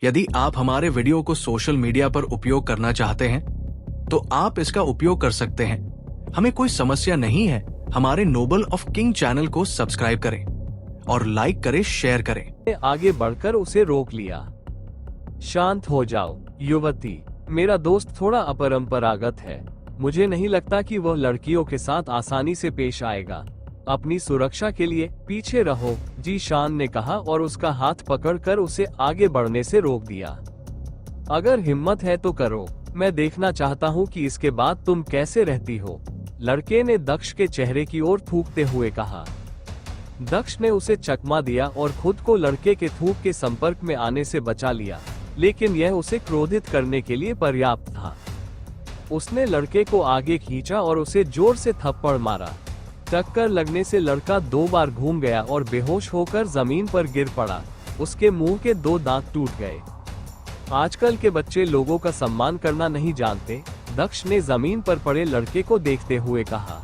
यदि आप हमारे वीडियो को सोशल मीडिया पर उपयोग करना चाहते हैं तो आप इसका उपयोग कर सकते हैं। हमें कोई समस्या नहीं है। हमारे नोबल ऑफ किंग चैनल को सब्सक्राइब करें और लाइक करें, शेयर करें। आगे बढ़कर उसे रोक लिया। शांत हो जाओ युवती, मेरा दोस्त थोड़ा अपरंपरागत है। मुझे नहीं लगता कि वह लड़कियों के साथ आसानी से पेश आएगा। अपनी सुरक्षा के लिए पीछे रहो, जी शान ने कहा और उसका हाथ पकड़कर उसे आगे बढ़ने से रोक दिया। अगर हिम्मत है तो करो, मैं देखना चाहता हूँ कि इसके बाद तुम कैसे रहती हो, लड़के ने दक्ष के चेहरे की ओर थूकते हुए कहा। दक्ष ने उसे चकमा दिया और खुद को लड़के के थूक के संपर्क में आने से बचा लिया, लेकिन यह उसे क्रोधित करने के लिए पर्याप्त था। उसने लड़के को आगे खींचा और उसे जोर से थप्पड़ मारा। टक्कर लगने से लड़का 2 बार घूम गया और बेहोश होकर जमीन पर गिर पड़ा। उसके मुंह के 2 दांत टूट गए। आजकल के बच्चे लोगों का सम्मान करना नहीं जानते, दक्ष ने जमीन पर पड़े लड़के को देखते हुए कहा।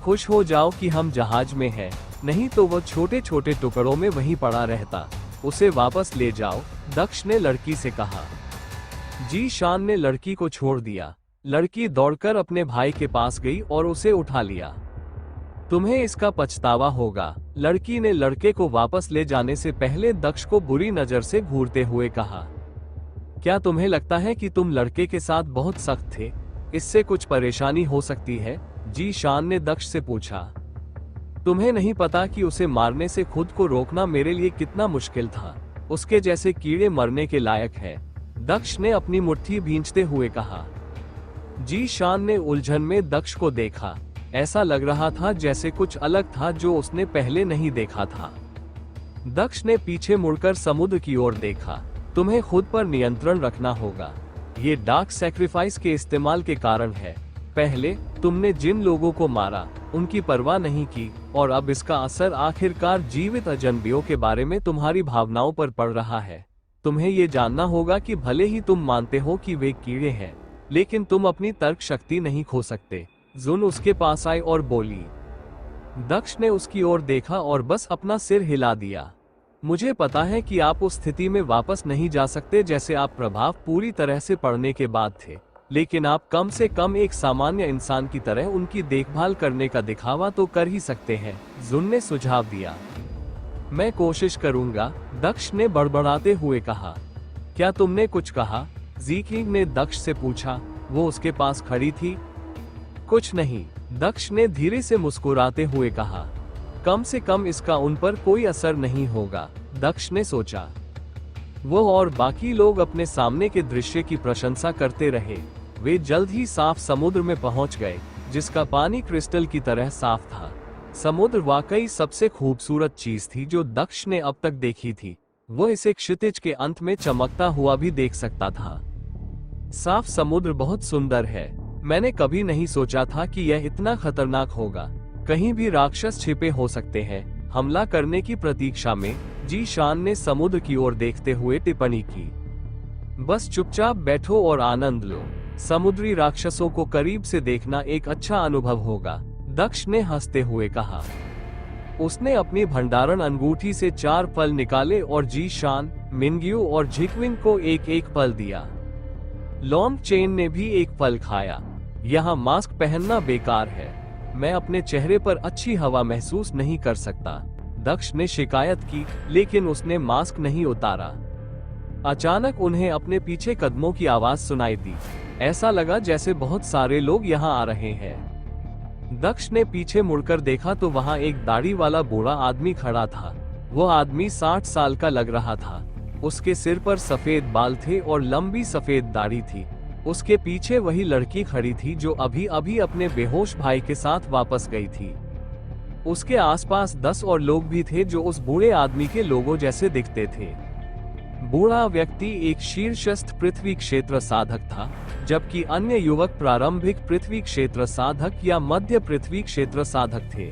खुश हो जाओ कि हम जहाज में हैं, नहीं तो वह छोटे छोटे टुकड़ों में वहीं पड़ा रहता। उसे वापस ले जाओ, दक्ष ने लड़की से कहा। जी शान ने लड़की को छोड़ दिया। लड़की दौड़कर अपने भाई के पास गई और उसे उठा लिया। तुम्हें इसका पछतावा होगा, लड़की ने लड़के को वापस ले जाने से पहले दक्ष को बुरी नजर से घूरते हुए कहा। क्या तुम्हें लगता है कि तुम लड़के के साथ बहुत सख्त थे? इससे कुछ परेशानी हो सकती है, जी शान ने दक्ष से पूछा। तुम्हें नहीं पता कि उसे मारने से खुद को रोकना मेरे लिए कितना मुश्किल था। उसके जैसे कीड़े मरने के लायक है, दक्ष ने अपनी मुट्ठी भींचते हुए कहा। जी शान ने उलझन में दक्ष को देखा। ऐसा लग रहा था जैसे कुछ अलग था जो उसने पहले नहीं देखा था। दक्ष ने पीछे मुड़कर समुद्र की ओर देखा। तुम्हें खुद पर नियंत्रण रखना होगा। ये डार्क सैक्रिफाइस के इस्तेमाल के कारण है। पहले तुमने जिन लोगों को मारा उनकी परवाह नहीं की, और अब इसका असर आखिरकार जीवित अजनबियों के बारे में तुम्हारी भावनाओं पर पड़ रहा है। तुम्हें ये जानना होगा कि भले ही तुम मानते हो कि वे कीड़े हैं, लेकिन तुम अपनी तर्क शक्ति नहीं खो सकते। जुन उसके पास आई और बोली। दक्ष ने उसकी ओर देखा और बस अपना सिर हिला दिया। मुझे पता है कि आप उस स्थिति में वापस नहीं जा सकते जैसे आप प्रभाव पूरी तरह से पड़ने के बाद थे, लेकिन आप कम से कम एक सामान्य इंसान की तरह उनकी देखभाल करने का दिखावा तो कर ही सकते हैं, जुन ने सुझाव दिया। मैं कोशिश करूंगा, दक्ष ने बड़बड़ाते हुए कहा। क्या तुमने कुछ कहा? ज़ीकिंग ने दक्ष से पूछा। वो उसके पास खड़ी थी। कुछ नहीं, दक्ष ने धीरे से मुस्कुराते हुए कहा। कम से कम इसका उन पर कोई असर नहीं होगा, दक्ष ने सोचा। वो और बाकी लोग अपने सामने के दृश्य की प्रशंसा करते रहे। वे जल्द ही साफ समुद्र में पहुंच गए, जिसका पानी क्रिस्टल की तरह साफ था। समुद्र वाकई सबसे खूबसूरत चीज थी जो दक्ष ने अब तक देखी थी। वो इसे क्षितिज के अंत में चमकता हुआ भी देख सकता था। साफ समुद्र बहुत सुंदर है। मैंने कभी नहीं सोचा था कि यह इतना खतरनाक होगा। कहीं भी राक्षस छिपे हो सकते हैं। हमला करने की प्रतीक्षा में, जी शान ने समुद्र की ओर देखते हुए टिप्पणी की। बस चुपचाप बैठो और आनंद लो। समुद्री राक्षसों को करीब से देखना एक अच्छा अनुभव होगा, दक्ष ने हंसते हुए कहा। उसने अपनी भंडारण अंगूठी से 4 फल निकाले और जी शान, मिनग्यू और झिकविन को एक एक फल दिया। लॉन्ग चेन ने भी एक फल खाया। यहाँ मास्क पहनना बेकार है। मैं अपने चेहरे पर अच्छी हवा महसूस नहीं कर सकता, दक्ष ने शिकायत की, लेकिन उसने मास्क नहीं उतारा। अचानक उन्हें अपने पीछे कदमों की आवाज सुनाई दी। ऐसा लगा जैसे बहुत सारे लोग यहाँ आ रहे हैं। दक्ष ने पीछे मुड़कर देखा तो वहाँ एक दाढ़ी वाला बूढ़ा आदमी खड़ा था। वो आदमी 60 साल का लग रहा था। उसके सिर पर सफेद बाल थे और लंबी सफेद दाढ़ी थी। उसके पीछे वही लड़की खड़ी थी जो अभी अभी अपने बेहोश भाई के साथ वापस गई थी। उसके आसपास 10 और लोग भी थे जो उस बूढ़े आदमी के लोगों जैसे दिखते थे। बूढ़ा व्यक्ति एक शीर्षस्थ पृथ्वी क्षेत्र साधक था, जबकि अन्य युवक प्रारंभिक पृथ्वी क्षेत्र साधक या मध्य पृथ्वी क्षेत्र साधक थे।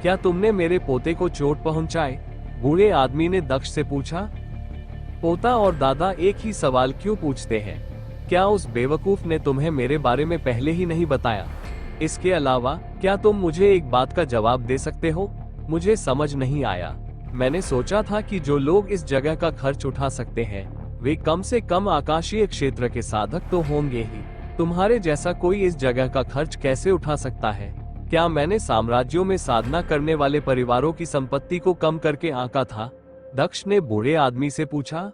क्या तुमने मेरे पोते को चोट पहुंचाई? बूढ़े आदमी ने दक्ष से पूछा। पोता और दादा एक ही सवाल क्यों पूछते हैं? क्या उस बेवकूफ ने तुम्हें मेरे बारे में पहले ही नहीं बताया? इसके अलावा क्या तुम मुझे एक बात का जवाब दे सकते हो? मुझे समझ नहीं आया। मैंने सोचा था कि जो लोग इस जगह का खर्च उठा सकते हैं वे कम से कम आकाशीय क्षेत्र के साधक तो होंगे ही। तुम्हारे जैसा कोई इस जगह का खर्च कैसे उठा सकता है? क्या मैंने साम्राज्यों में साधना करने वाले परिवारों की संपत्ति को कम करके आंका था? दक्ष ने बूढ़े आदमी से पूछा।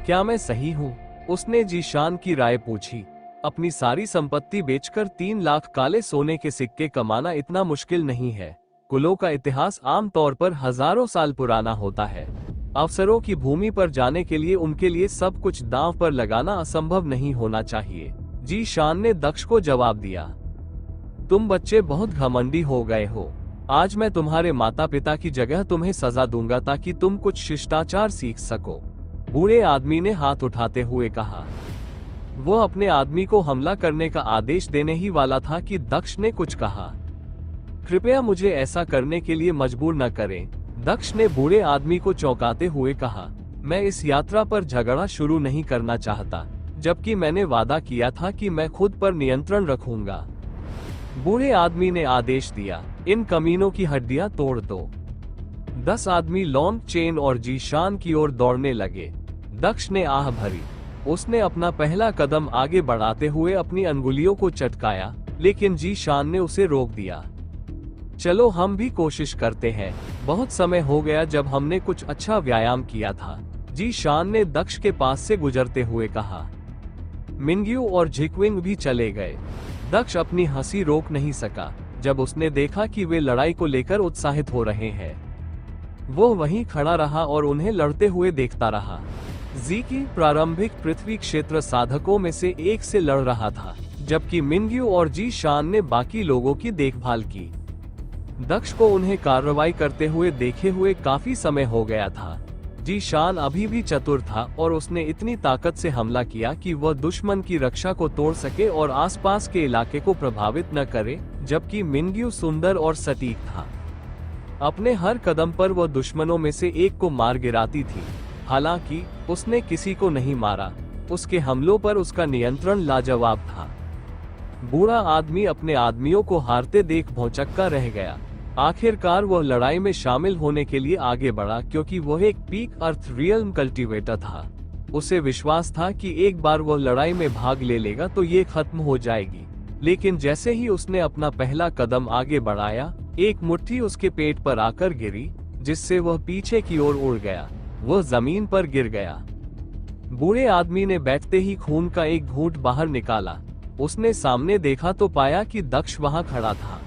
क्या मैं सही हूँ? उसने जीशान की राय पूछी। अपनी सारी संपत्ति बेचकर 3 लाख काले सोने के सिक्के कमाना इतना मुश्किल नहीं है। कुलों का इतिहास आमतौर पर हजारों साल पुराना होता है। अफसरों की भूमि पर जाने के लिए उनके लिए सब कुछ दांव पर लगाना असंभव नहीं होना चाहिए। जीशान ने दक्ष को जवाब दिया। तुम बच्चे बहुत घमंडी हो गए हो। आज मैं तुम्हारे माता पिता की जगह तुम्हें सजा दूंगा ताकि तुम कुछ शिष्टाचार सीख सको। बूढ़े आदमी ने हाथ उठाते हुए कहा। वो अपने आदमी को हमला करने का आदेश देने ही वाला था कि दक्ष ने कुछ कहा। कृपया मुझे ऐसा करने के लिए मजबूर न करें, दक्ष ने बूढ़े आदमी को चौंकाते हुए कहा। मैं इस यात्रा पर झगड़ा शुरू नहीं करना चाहता, जबकि मैंने वादा किया था कि मैं खुद पर नियंत्रण रखूंगा। बूढ़े आदमी ने आदेश दिया, इन कमीनों की हड्डियां तोड़ दो। 10 आदमी लॉन्ग चेन और जीशान की ओर दौड़ने लगे। दक्ष ने आह भरी। उसने अपना पहला कदम आगे बढ़ाते हुए अपनी अंगुलियों को चटकाया, लेकिन जीशान ने उसे रोक दिया। चलो हम भी कोशिश करते हैं। बहुत समय हो गया जब हमने कुछ अच्छा व्यायाम किया था, जीशान ने दक्ष के पास से गुजरते हुए कहा। मिंग्यू और झिकविंग भी चले गए। दक्ष अपनी हंसी रोक नहीं सका जब उसने देखा कि वे लड़ाई को लेकर उत्साहित हो रहे हैं। वो वहीं खड़ा रहा और उन्हें लड़ते हुए देखता रहा। जी की प्रारंभिक पृथ्वी क्षेत्र साधकों में से एक से लड़ रहा था, जबकि मिंग्यू और जीशान ने बाकी लोगों की देखभाल की। दक्ष को उन्हें कार्रवाई करते हुए देखे हुए काफी समय हो गया था। जीशान अभी भी चतुर था और उसने इतनी ताकत से हमला किया कि वह दुश्मन की रक्षा को तोड़ सके और आसपास के इलाके को प्रभावित न करे, जबकि मिंग्यू सुंदर और सटीक था। अपने हर कदम पर वह दुश्मनों में से एक को मार गिराती थी। हालांकि उसने किसी को नहीं मारा, उसके हमलों पर उसका नियंत्रण लाजवाब था। बूढ़ा आदमी अपने आदमियों को हारते देख भौंचक्का रह गया। आखिरकार वह लड़ाई में शामिल होने के लिए आगे बढ़ा, क्योंकि वह एक पीक अर्थ रियल्म कल्टीवेटर था। उसे विश्वास था कि एक बार वह लड़ाई में भाग ले लेगा तो ये खत्म हो जाएगी। लेकिन जैसे ही उसने अपना पहला कदम आगे बढ़ाया, एक मुट्ठी उसके पेट पर आकर गिरी, जिससे वह पीछे की ओर उड़ गया। वह जमीन पर गिर गया। बूढ़े आदमी ने बैठते ही खून का एक घूंट बाहर निकाला। उसने सामने देखा तो पाया कि दक्ष वहां खड़ा था।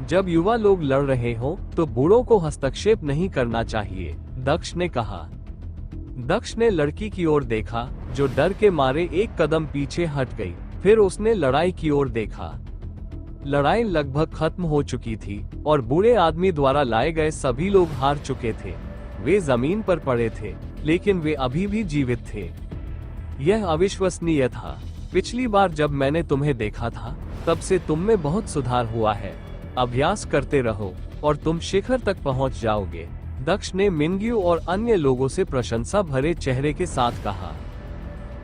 जब युवा लोग लड़ रहे हो तो बूढ़ों को हस्तक्षेप नहीं करना चाहिए, दक्ष ने कहा। दक्ष ने लड़की की ओर देखा, जो डर के मारे एक कदम पीछे हट गई। फिर उसने लड़ाई की ओर देखा। लड़ाई लगभग खत्म हो चुकी थी और बूढ़े आदमी द्वारा लाए गए सभी लोग हार चुके थे। वे जमीन पर पड़े थे, लेकिन वे अभी भी जीवित थे। यह अविश्वसनीय था। पिछली बार जब मैंने तुम्हें देखा था, तब से तुम में बहुत सुधार हुआ है। अभ्यास करते रहो और तुम शिखर तक पहुंच जाओगे, दक्ष ने मिंग्यू और अन्य लोगों से प्रशंसा भरे चेहरे के साथ कहा।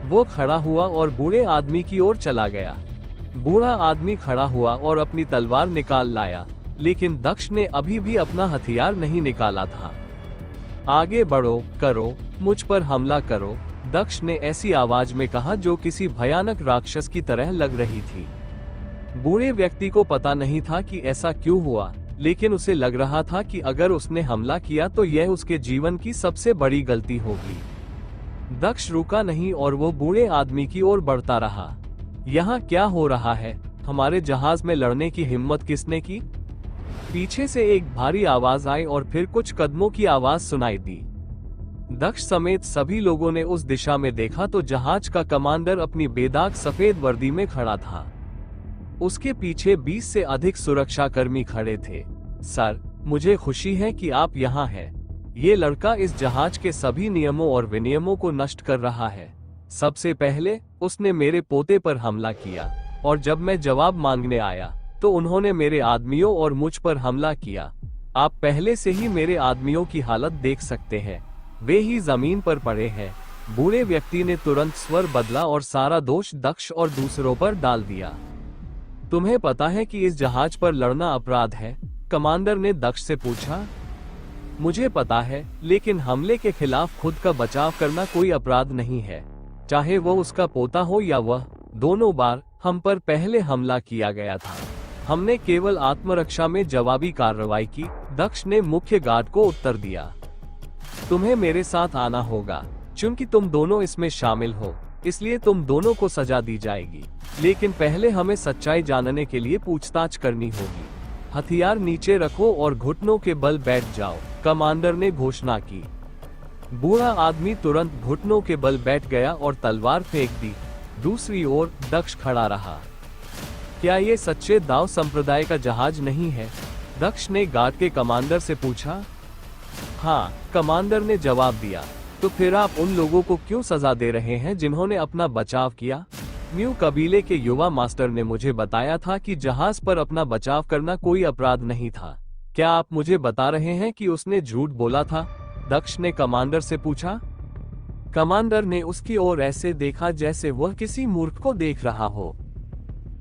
वो खड़ा हुआ और बूढ़े आदमी की ओर चला गया। बूढ़ा आदमी खड़ा हुआ और अपनी तलवार निकाल लाया, लेकिन दक्ष ने अभी भी अपना हथियार नहीं निकाला था। आगे बढ़ो, करो, मुझ पर हमला करो, दक्ष ने ऐसी आवाज में कहा जो किसी भयानक राक्षस की तरह लग रही थी। बूढ़े व्यक्ति को पता नहीं था कि ऐसा क्यों हुआ, लेकिन उसे लग रहा था कि अगर उसने हमला किया तो यह उसके जीवन की सबसे बड़ी गलती होगी। दक्ष रुका नहीं और वो बूढ़े आदमी की ओर बढ़ता रहा। यहाँ क्या हो रहा है? हमारे जहाज में लड़ने की हिम्मत किसने की? पीछे से एक भारी आवाज आई और फिर कुछ कदमों की आवाज सुनाई दी। दक्ष समेत सभी लोगों ने उस दिशा में देखा तो जहाज का कमांडर अपनी बेदाग सफेद वर्दी में खड़ा था। उसके पीछे 20 से अधिक सुरक्षाकर्मी खड़े थे। सर, मुझे खुशी है कि आप यहाँ हैं। ये लड़का इस जहाज के सभी नियमों और विनियमों को नष्ट कर रहा है। सबसे पहले उसने मेरे पोते पर हमला किया और जब मैं जवाब मांगने आया तो उन्होंने मेरे आदमियों और मुझ पर हमला किया। आप पहले से ही मेरे आदमियों की हालत देख सकते हैं, वे ही जमीन पर पड़े हैं। बूढ़े व्यक्ति ने तुरंत स्वर बदला और सारा दोष दक्ष और दूसरों पर डाल दिया। तुम्हें पता है कि इस जहाज पर लड़ना अपराध है? कमांडर ने दक्ष से पूछा। मुझे पता है, लेकिन हमले के खिलाफ खुद का बचाव करना कोई अपराध नहीं है। चाहे वो उसका पोता हो या वह, दोनों बार हम पर पहले हमला किया गया था। हमने केवल आत्मरक्षा में जवाबी कार्रवाई की, दक्ष ने मुख्य गार्ड को उत्तर दिया। तुम्हें मेरे साथ आना होगा, क्योंकि तुम दोनों इसमें शामिल हो, इसलिए तुम दोनों को सजा दी जाएगी। लेकिन पहले हमें सच्चाई जानने के लिए पूछताछ करनी होगी। हथियार नीचे रखो और घुटनों के बल बैठ जाओ, कमांडर ने घोषणा की। बूढ़ा आदमी तुरंत घुटनों के बल बैठ गया और तलवार फेंक दी। दूसरी ओर दक्ष खड़ा रहा। क्या ये सच्चे दाव संप्रदाय का जहाज नहीं है? दक्ष ने गार्ड के कमांडर से पूछा। हाँ, कमांडर ने जवाब दिया। तो फिर आप उन लोगों को क्यों सजा दे रहे हैं जिन्होंने अपना बचाव किया? म्यू कबीले के युवा मास्टर ने मुझे बताया था कि जहाज पर अपना बचाव करना कोई अपराध नहीं था। क्या आप मुझे बता रहे हैं कि उसने झूठ बोला था? दक्ष ने कमांडर से पूछा। कमांडर ने उसकी ओर ऐसे देखा जैसे वह किसी मूर्ख को देख रहा हो।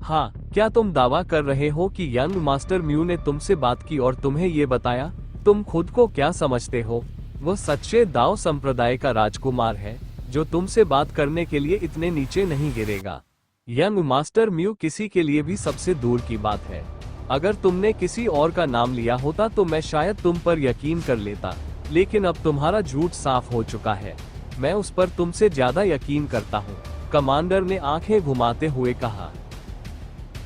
हाँ, क्या तुम दावा कर रहे हो कि यंग मास्टर म्यू ने तुमसे बात की और तुम्हें ये बताया? तुम खुद को क्या समझते हो? वह सच्चे दाव संप्रदाय का राजकुमार है, जो तुमसे बात करने के लिए इतने नीचे नहीं गिरेगा। यंग मास्टर म्यू किसी के लिए भी सबसे दूर की बात है। अगर तुमने किसी और का नाम लिया होता तो मैं शायद तुम पर यकीन कर लेता, लेकिन अब तुम्हारा झूठ साफ हो चुका है। मैं उस पर तुमसे ज्यादा यकीन करता हूँ, कमांडर ने आंखें घुमाते हुए कहा।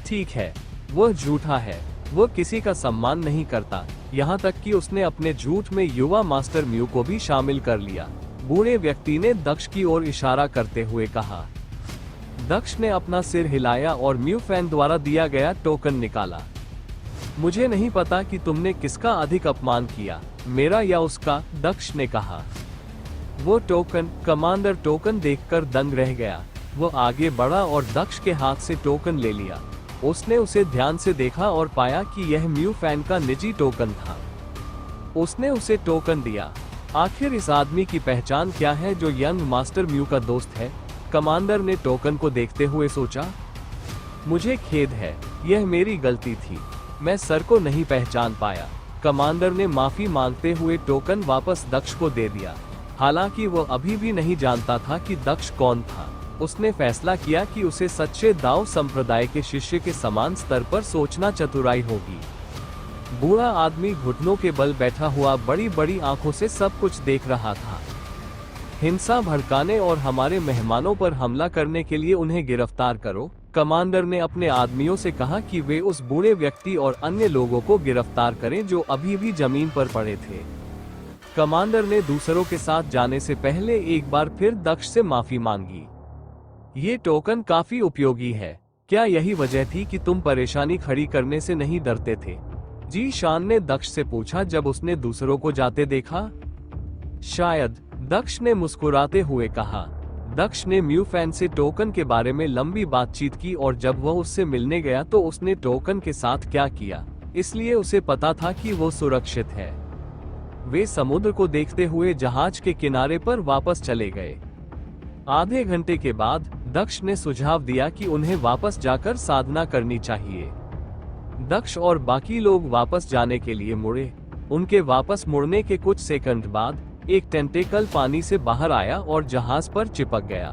ठीक है, वह झूठा है। वह किसी का सम्मान नहीं करता, यहाँ तक कि उसने अपने झूठ में युवा मास्टर म्यू को भी शामिल कर लिया। बूढ़े व्यक्ति ने दक्ष की ओर इशारा करते हुए कहा। दक्ष ने अपना सिर हिलाया और म्यू फैन द्वारा दिया गया टोकन निकाला। मुझे नहीं पता कि तुमने किसका अधिक अपमान किया, मेरा या उसका, दक्ष ने कहा। वो टोकन, कमांडर टोकन देखकर दंग रह गया। वो आगे बढ़ा और दक्ष के हाथ से टोकन ले लिया। उसने उसे ध्यान से देखा और पाया कि यह म्यू फैन का निजी टोकन था। उसने उसे टोकन दिया। आखिर इस आदमी की पहचान क्या है जो यंग मास्टर म्यू का दोस्त है? कमांडर ने टोकन को देखते हुए सोचा। मुझे खेद है, यह मेरी गलती थी, मैं सर को नहीं पहचान पाया। कमांडर ने माफी मांगते हुए टोकन वापस दक्ष को दे दिया। हालांकि वो अभी भी नहीं जानता था कि दक्ष कौन था। उसने फैसला किया कि उसे सच्चे दाव संप्रदाय के शिष्य के समान स्तर पर सोचना चतुराई होगी। बूढ़ा आदमी घुटनों के बल बैठा हुआ बड़ी बड़ी आंखों से सब कुछ देख रहा था। हिंसा भड़काने और हमारे मेहमानों पर हमला करने के लिए उन्हें गिरफ्तार करो, कमांडर ने अपने आदमियों से कहा कि वे उस बूढ़े व्यक्ति और अन्य लोगों को गिरफ्तार करें जो अभी भी जमीन पर पड़े थे। कमांडर ने दूसरों के साथ जाने से पहले एक बार फिर दक्ष से माफी मांगी। ये टोकन काफी उपयोगी है। क्या यही वजह थी कि तुम परेशानी खड़ी करने से नहीं डरते थे? जी शान ने दक्ष से पूछा जब उसने दूसरों को जाते देखा। शायद, दक्ष ने मुस्कुराते हुए कहा। दक्ष ने म्यू फैन से टोकन के बारे में लंबी बातचीत की और जब वह उससे मिलने गया तो उसने टोकन के साथ क्या किया, इसलिए उसे पता था कि वो सुरक्षित है। वे समुद्र को देखते हुए जहाज के किनारे पर वापस चले गए। आधे घंटे के बाद दक्ष ने सुझाव दिया कि उन्हें वापस जाकर साधना करनी चाहिए। दक्ष और बाकी लोग वापस जाने के लिए मुड़े। उनके वापस मुड़ने के कुछ सेकंड बाद एक टेंटेकल पानी से बाहर आया और जहाज पर चिपक गया।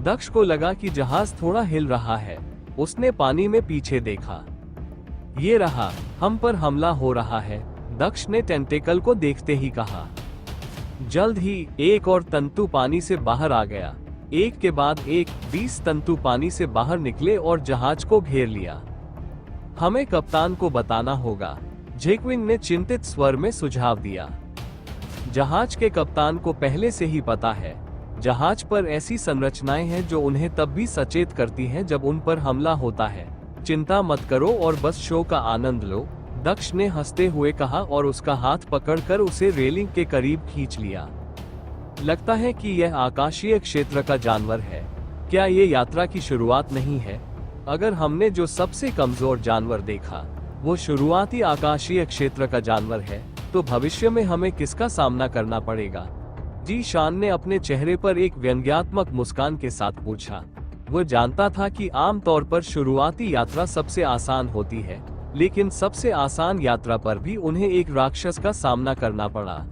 दक्ष को लगा कि जहाज थोड़ा हिल रहा है। उसने पानी में पीछे देखा। ये रहा, हम पर हमला हो रहा है, दक्ष ने टेंटेकल को देखते ही कहा। जल्द ही एक और तंतु पानी से बाहर आ गया। एक के बाद एक 20 तंतु पानी से बाहर निकले और जहाज को घेर लिया। हमें कप्तान को बताना होगा, जेक्विन ने चिंतित स्वर में सुझाव दिया। जहाज के कप्तान को पहले से ही पता है। जहाज पर ऐसी संरचनाएं हैं जो उन्हें तब भी सचेत करती हैं जब उन पर हमला होता है। चिंता मत करो और बस शो का आनंद लो, दक्ष ने हंसते हुए कहा और उसका हाथ पकड़कर उसे रेलिंग के करीब खींच लिया। लगता है कि यह आकाशीय क्षेत्र का जानवर है। क्या ये यात्रा की शुरुआत नहीं है? अगर हमने जो सबसे कमजोर जानवर देखा वो शुरुआती आकाशीय क्षेत्र का जानवर है, तो भविष्य में हमें किसका सामना करना पड़ेगा? जी शान ने अपने चेहरे पर एक व्यंग्यात्मक मुस्कान के साथ पूछा। वो जानता था कि आमतौर पर शुरुआती यात्रा सबसे आसान होती है, लेकिन सबसे आसान यात्रा पर भी उन्हें एक राक्षस का सामना करना पड़ा।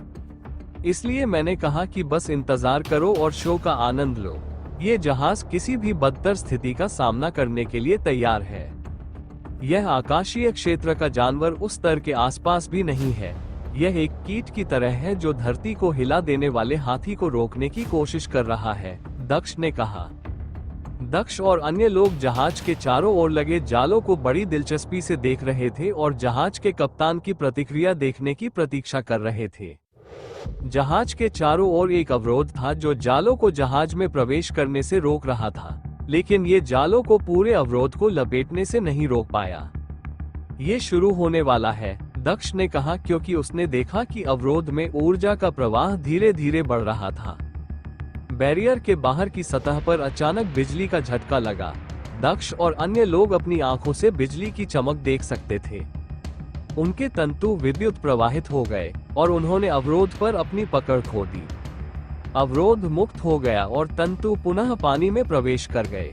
इसलिए मैंने कहा कि बस इंतजार करो और शो का आनंद लो। ये जहाज किसी भी बदतर स्थिति का सामना करने के लिए तैयार है। यह आकाशीय क्षेत्र का जानवर उस स्तर के आसपास भी नहीं है। यह एक कीट की तरह है जो धरती को हिला देने वाले हाथी को रोकने की कोशिश कर रहा है, दक्ष ने कहा। दक्ष और अन्य लोग जहाज के चारों ओर लगे जालों को बड़ी दिलचस्पी से देख रहे थे और जहाज के कप्तान की प्रतिक्रिया देखने की प्रतीक्षा कर रहे थे। जहाज के चारों ओर एक अवरोध था जो जालों को जहाज में प्रवेश करने से रोक रहा था, लेकिन ये जालों को पूरे अवरोध को लपेटने से नहीं रोक पाया। ये शुरू होने वाला है, दक्ष ने कहा, क्योंकि उसने देखा कि अवरोध में ऊर्जा का प्रवाह धीरे धीरे बढ़ रहा था। बैरियर के बाहर की सतह पर अचानक बिजली का झटका लगा। दक्ष और अन्य लोग अपनी आंखों से बिजली की चमक देख सकते थे। उनके तंतु विद्युत प्रवाहित हो गए और उन्होंने अवरोध पर अपनी पकड़ खो दी। अवरोध मुक्त हो गया और तंतु पुनः पानी में प्रवेश कर गए।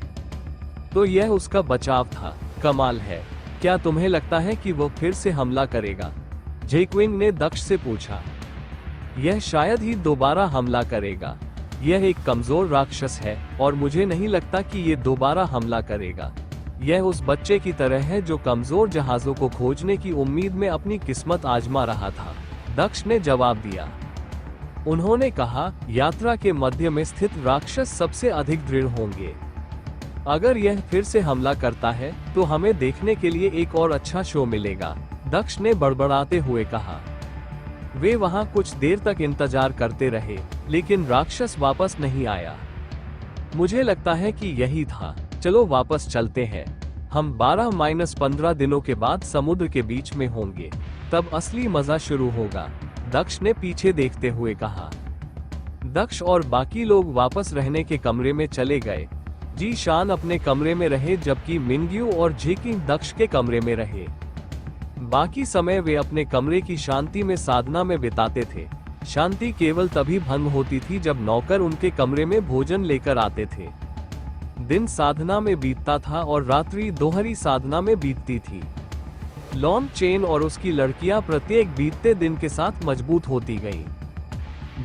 तो यह उसका बचाव था। कमाल है। क्या तुम्हें लगता है कि वो फिर से हमला करेगा? जेक्विंग ने दक्ष से पूछा। यह शायद ही दोबारा हमला करेगा। यह एक कमजोर राक्षस है और मुझे नहीं लगता कि ये दोबारा हमला करेगा। यह उस बच्चे की तरह है जो कमजोर जहाजों को खोजने की उम्मीद में अपनी किस्मत आजमा रहा था, दक्ष ने जवाब दिया। उन्होंने कहा, यात्रा के मध्य में स्थित राक्षस सबसे अधिक दृढ़ होंगे। अगर यह फिर से हमला करता है तो हमें देखने के लिए एक और अच्छा शो मिलेगा, दक्ष ने बड़बड़ाते हुए कहा। वे वहां कुछ देर तक इंतजार करते रहे, लेकिन राक्षस वापस नहीं आया। मुझे लगता है कि यही था। चलो वापस चलते हैं। हम 12-15 दिनों के बाद समुद्र के बीच में होंगे, तब असली मजा शुरू होगा, दक्ष ने पीछे देखते हुए कहा। दक्ष और बाकी लोग वापस रहने के कमरे में चले गए। जी शान अपने कमरे में रहे जबकि मिंग्यू और झिकिंग दक्ष के कमरे में रहे। बाकी समय वे अपने कमरे की शांति में साधना में बिताते थे। शांति केवल तभी भंग होती थी जब नौकर उनके कमरे में भोजन लेकर आते थे। दिन साधना में बीतता था और रात्रि दोहरी साधना में बीतती थी। लॉन चेन और उसकी लड़कियां प्रत्येक बीतते दिन के साथ मजबूत होती गईं।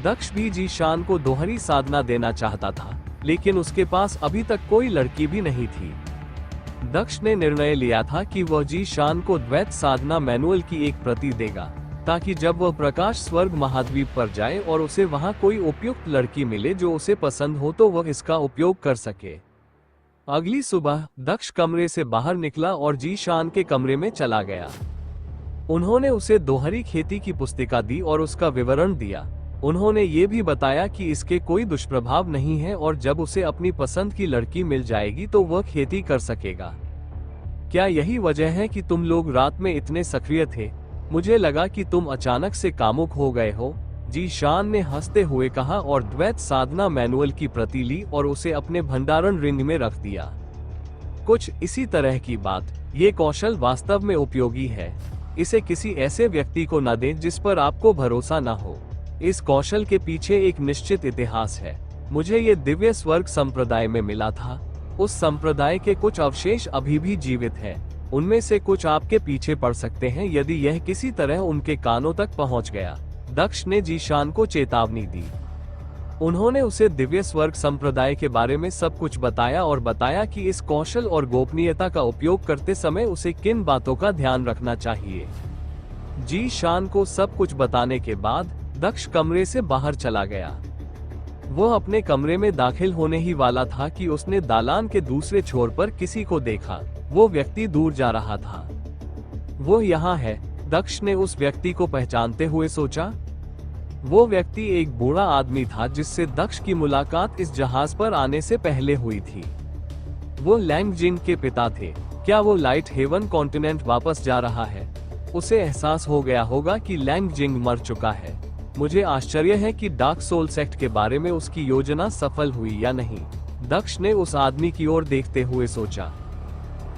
दक्ष भी जी शान को दोहरी साधना देना चाहता था, लेकिन उसके पास अभी तक कोई लड़की भी नहीं थी। दक्ष ने निर्णय लिया था कि वह जी शान को द्वैत साधना मैनुअल की एक प्रति देगा, ताकि जब वह प्रकाश स्वर्ग महाद्वीप पर जाए और उसे वहां कोई उपयुक्त लड़की मिले जो उसे पसंद हो तो वह इसका उपयोग कर सके। अगली सुबह दक्ष कमरे से बाहर निकला और जी शान के कमरे में चला गया। उन्होंने उसे दोहरी खेती की पुस्तिका दी और उसका विवरण दिया। उन्होंने ये भी बताया कि इसके कोई दुष्प्रभाव नहीं है और जब उसे अपनी पसंद की लड़की मिल जाएगी तो वह खेती कर सकेगा। क्या यही वजह है कि तुम लोग रात में इतने सक्रिय थे? मुझे लगा कि तुम अचानक से कामुक हो गए हो, जी शान ने हंसते हुए कहा और द्वैत साधना मैनुअल की प्रति ली और उसे अपने भंडारण रिंग में रख दिया। कुछ इसी तरह की बात। ये कौशल वास्तव में उपयोगी है। इसे किसी ऐसे व्यक्ति को न दें जिस पर आपको भरोसा न हो। इस कौशल के पीछे एक निश्चित इतिहास है। मुझे ये दिव्य स्वर्ग संप्रदाय में मिला था। उस संप्रदाय के कुछ अवशेष अभी भी जीवित हैं। उनमें से कुछ आपके पीछे पड़ सकते हैं यदि यह किसी तरह उनके कानों तक पहुंच गया, दक्ष ने जी शान को चेतावनी दी। उन्होंने उसे दिव्य स्वर्ग संप्रदाय के बारे में सब कुछ बताया और बताया कि इस कौशल और गोपनीयता का उपयोग करते समय उसे किन बातों का ध्यान रखना चाहिए। जी शान को सब कुछ बताने के बाद दक्ष कमरे से बाहर चला गया। वह अपने कमरे में दाखिल होने ही वाला था कि उसने दालान के दूसरे छोर पर किसी को देखा। वो व्यक्ति दूर जा रहा था। वो यहाँ है, दक्ष ने उस व्यक्ति को पहचानते हुए सोचा। वो व्यक्ति एक बूढ़ा आदमी था जिससे दक्ष की मुलाकात इस जहाज पर आने से पहले हुई थी। वो लैंग जिंग के पिता थे। क्या वो लाइट हेवन कॉन्टिनेंट वापस जा रहा है? उसे एहसास हो गया होगा कि लैंग जिंग मर चुका है। मुझे आश्चर्य है कि डार्क सोल सेक्ट के बारे में उसकी योजना सफल हुई या नहीं, दक्ष ने उस आदमी की ओर देखते हुए सोचा।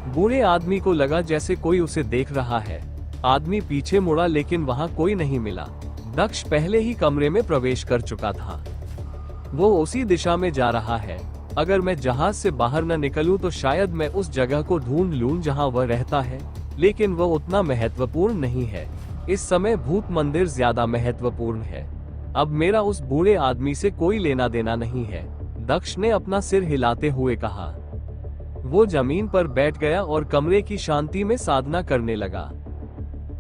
बूढ़े आदमी को लगा जैसे कोई उसे देख रहा है। आदमी पीछे मुड़ा लेकिन वहां कोई नहीं मिला। दक्ष पहले ही कमरे में प्रवेश कर चुका था। वो उसी दिशा में जा रहा है। अगर मैं जहाज से बाहर न निकलूं तो शायद मैं उस जगह को ढूंढ लूं जहां वह रहता है। लेकिन वह उतना महत्वपूर्ण नहीं है। इस समय भूत मंदिर ज्यादा महत्वपूर्ण है। अब मेरा उस बूढ़े आदमी से कोई लेना देना नहीं है, दक्ष ने अपना सिर हिलाते हुए कहा। वो जमीन पर बैठ गया और कमरे की शांति में साधना करने लगा।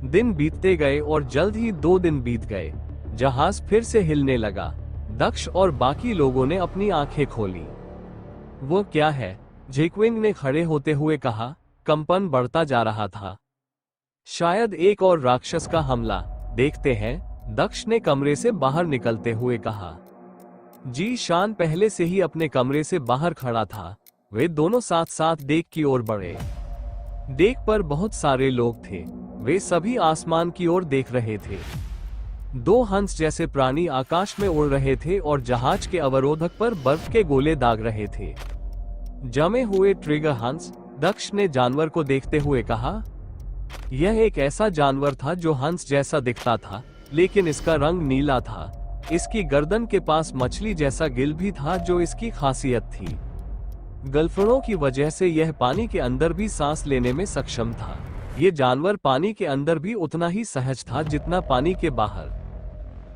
दिन बीतते गए और जल्द ही 2 दिन बीत गए। जहाज फिर से हिलने लगा। दक्ष और बाकी लोगों ने अपनी आंखें खोली। वो क्या है? जेक्विन ने खड़े होते हुए कहा। कंपन बढ़ता जा रहा था। शायद एक और राक्षस का हमला। देखते हैं, दक्ष ने कमरे से बाहर निकलते हुए कहा। जी शान पहले से ही अपने कमरे से बाहर खड़ा था। वे दोनों साथ साथ डेक की ओर बढ़े। डेक पर बहुत सारे लोग थे। वे सभी आसमान की ओर देख रहे थे। 2 हंस जैसे प्राणी आकाश में उड़ रहे थे और जहाज के अवरोधक पर बर्फ के गोले दाग रहे थे। जमे हुए ट्रिगर हंस, दक्ष ने जानवर को देखते हुए कहा। यह एक ऐसा जानवर था जो हंस जैसा दिखता था, लेकिन इसका रंग नीला था। इसकी गर्दन के पास मछली जैसा गिल भी था जो इसकी खासियत थी। गलफड़ों की वजह से यह पानी के अंदर भी सांस लेने में सक्षम था। ये जानवर पानी के अंदर भी उतना ही सहज था जितना पानी के बाहर।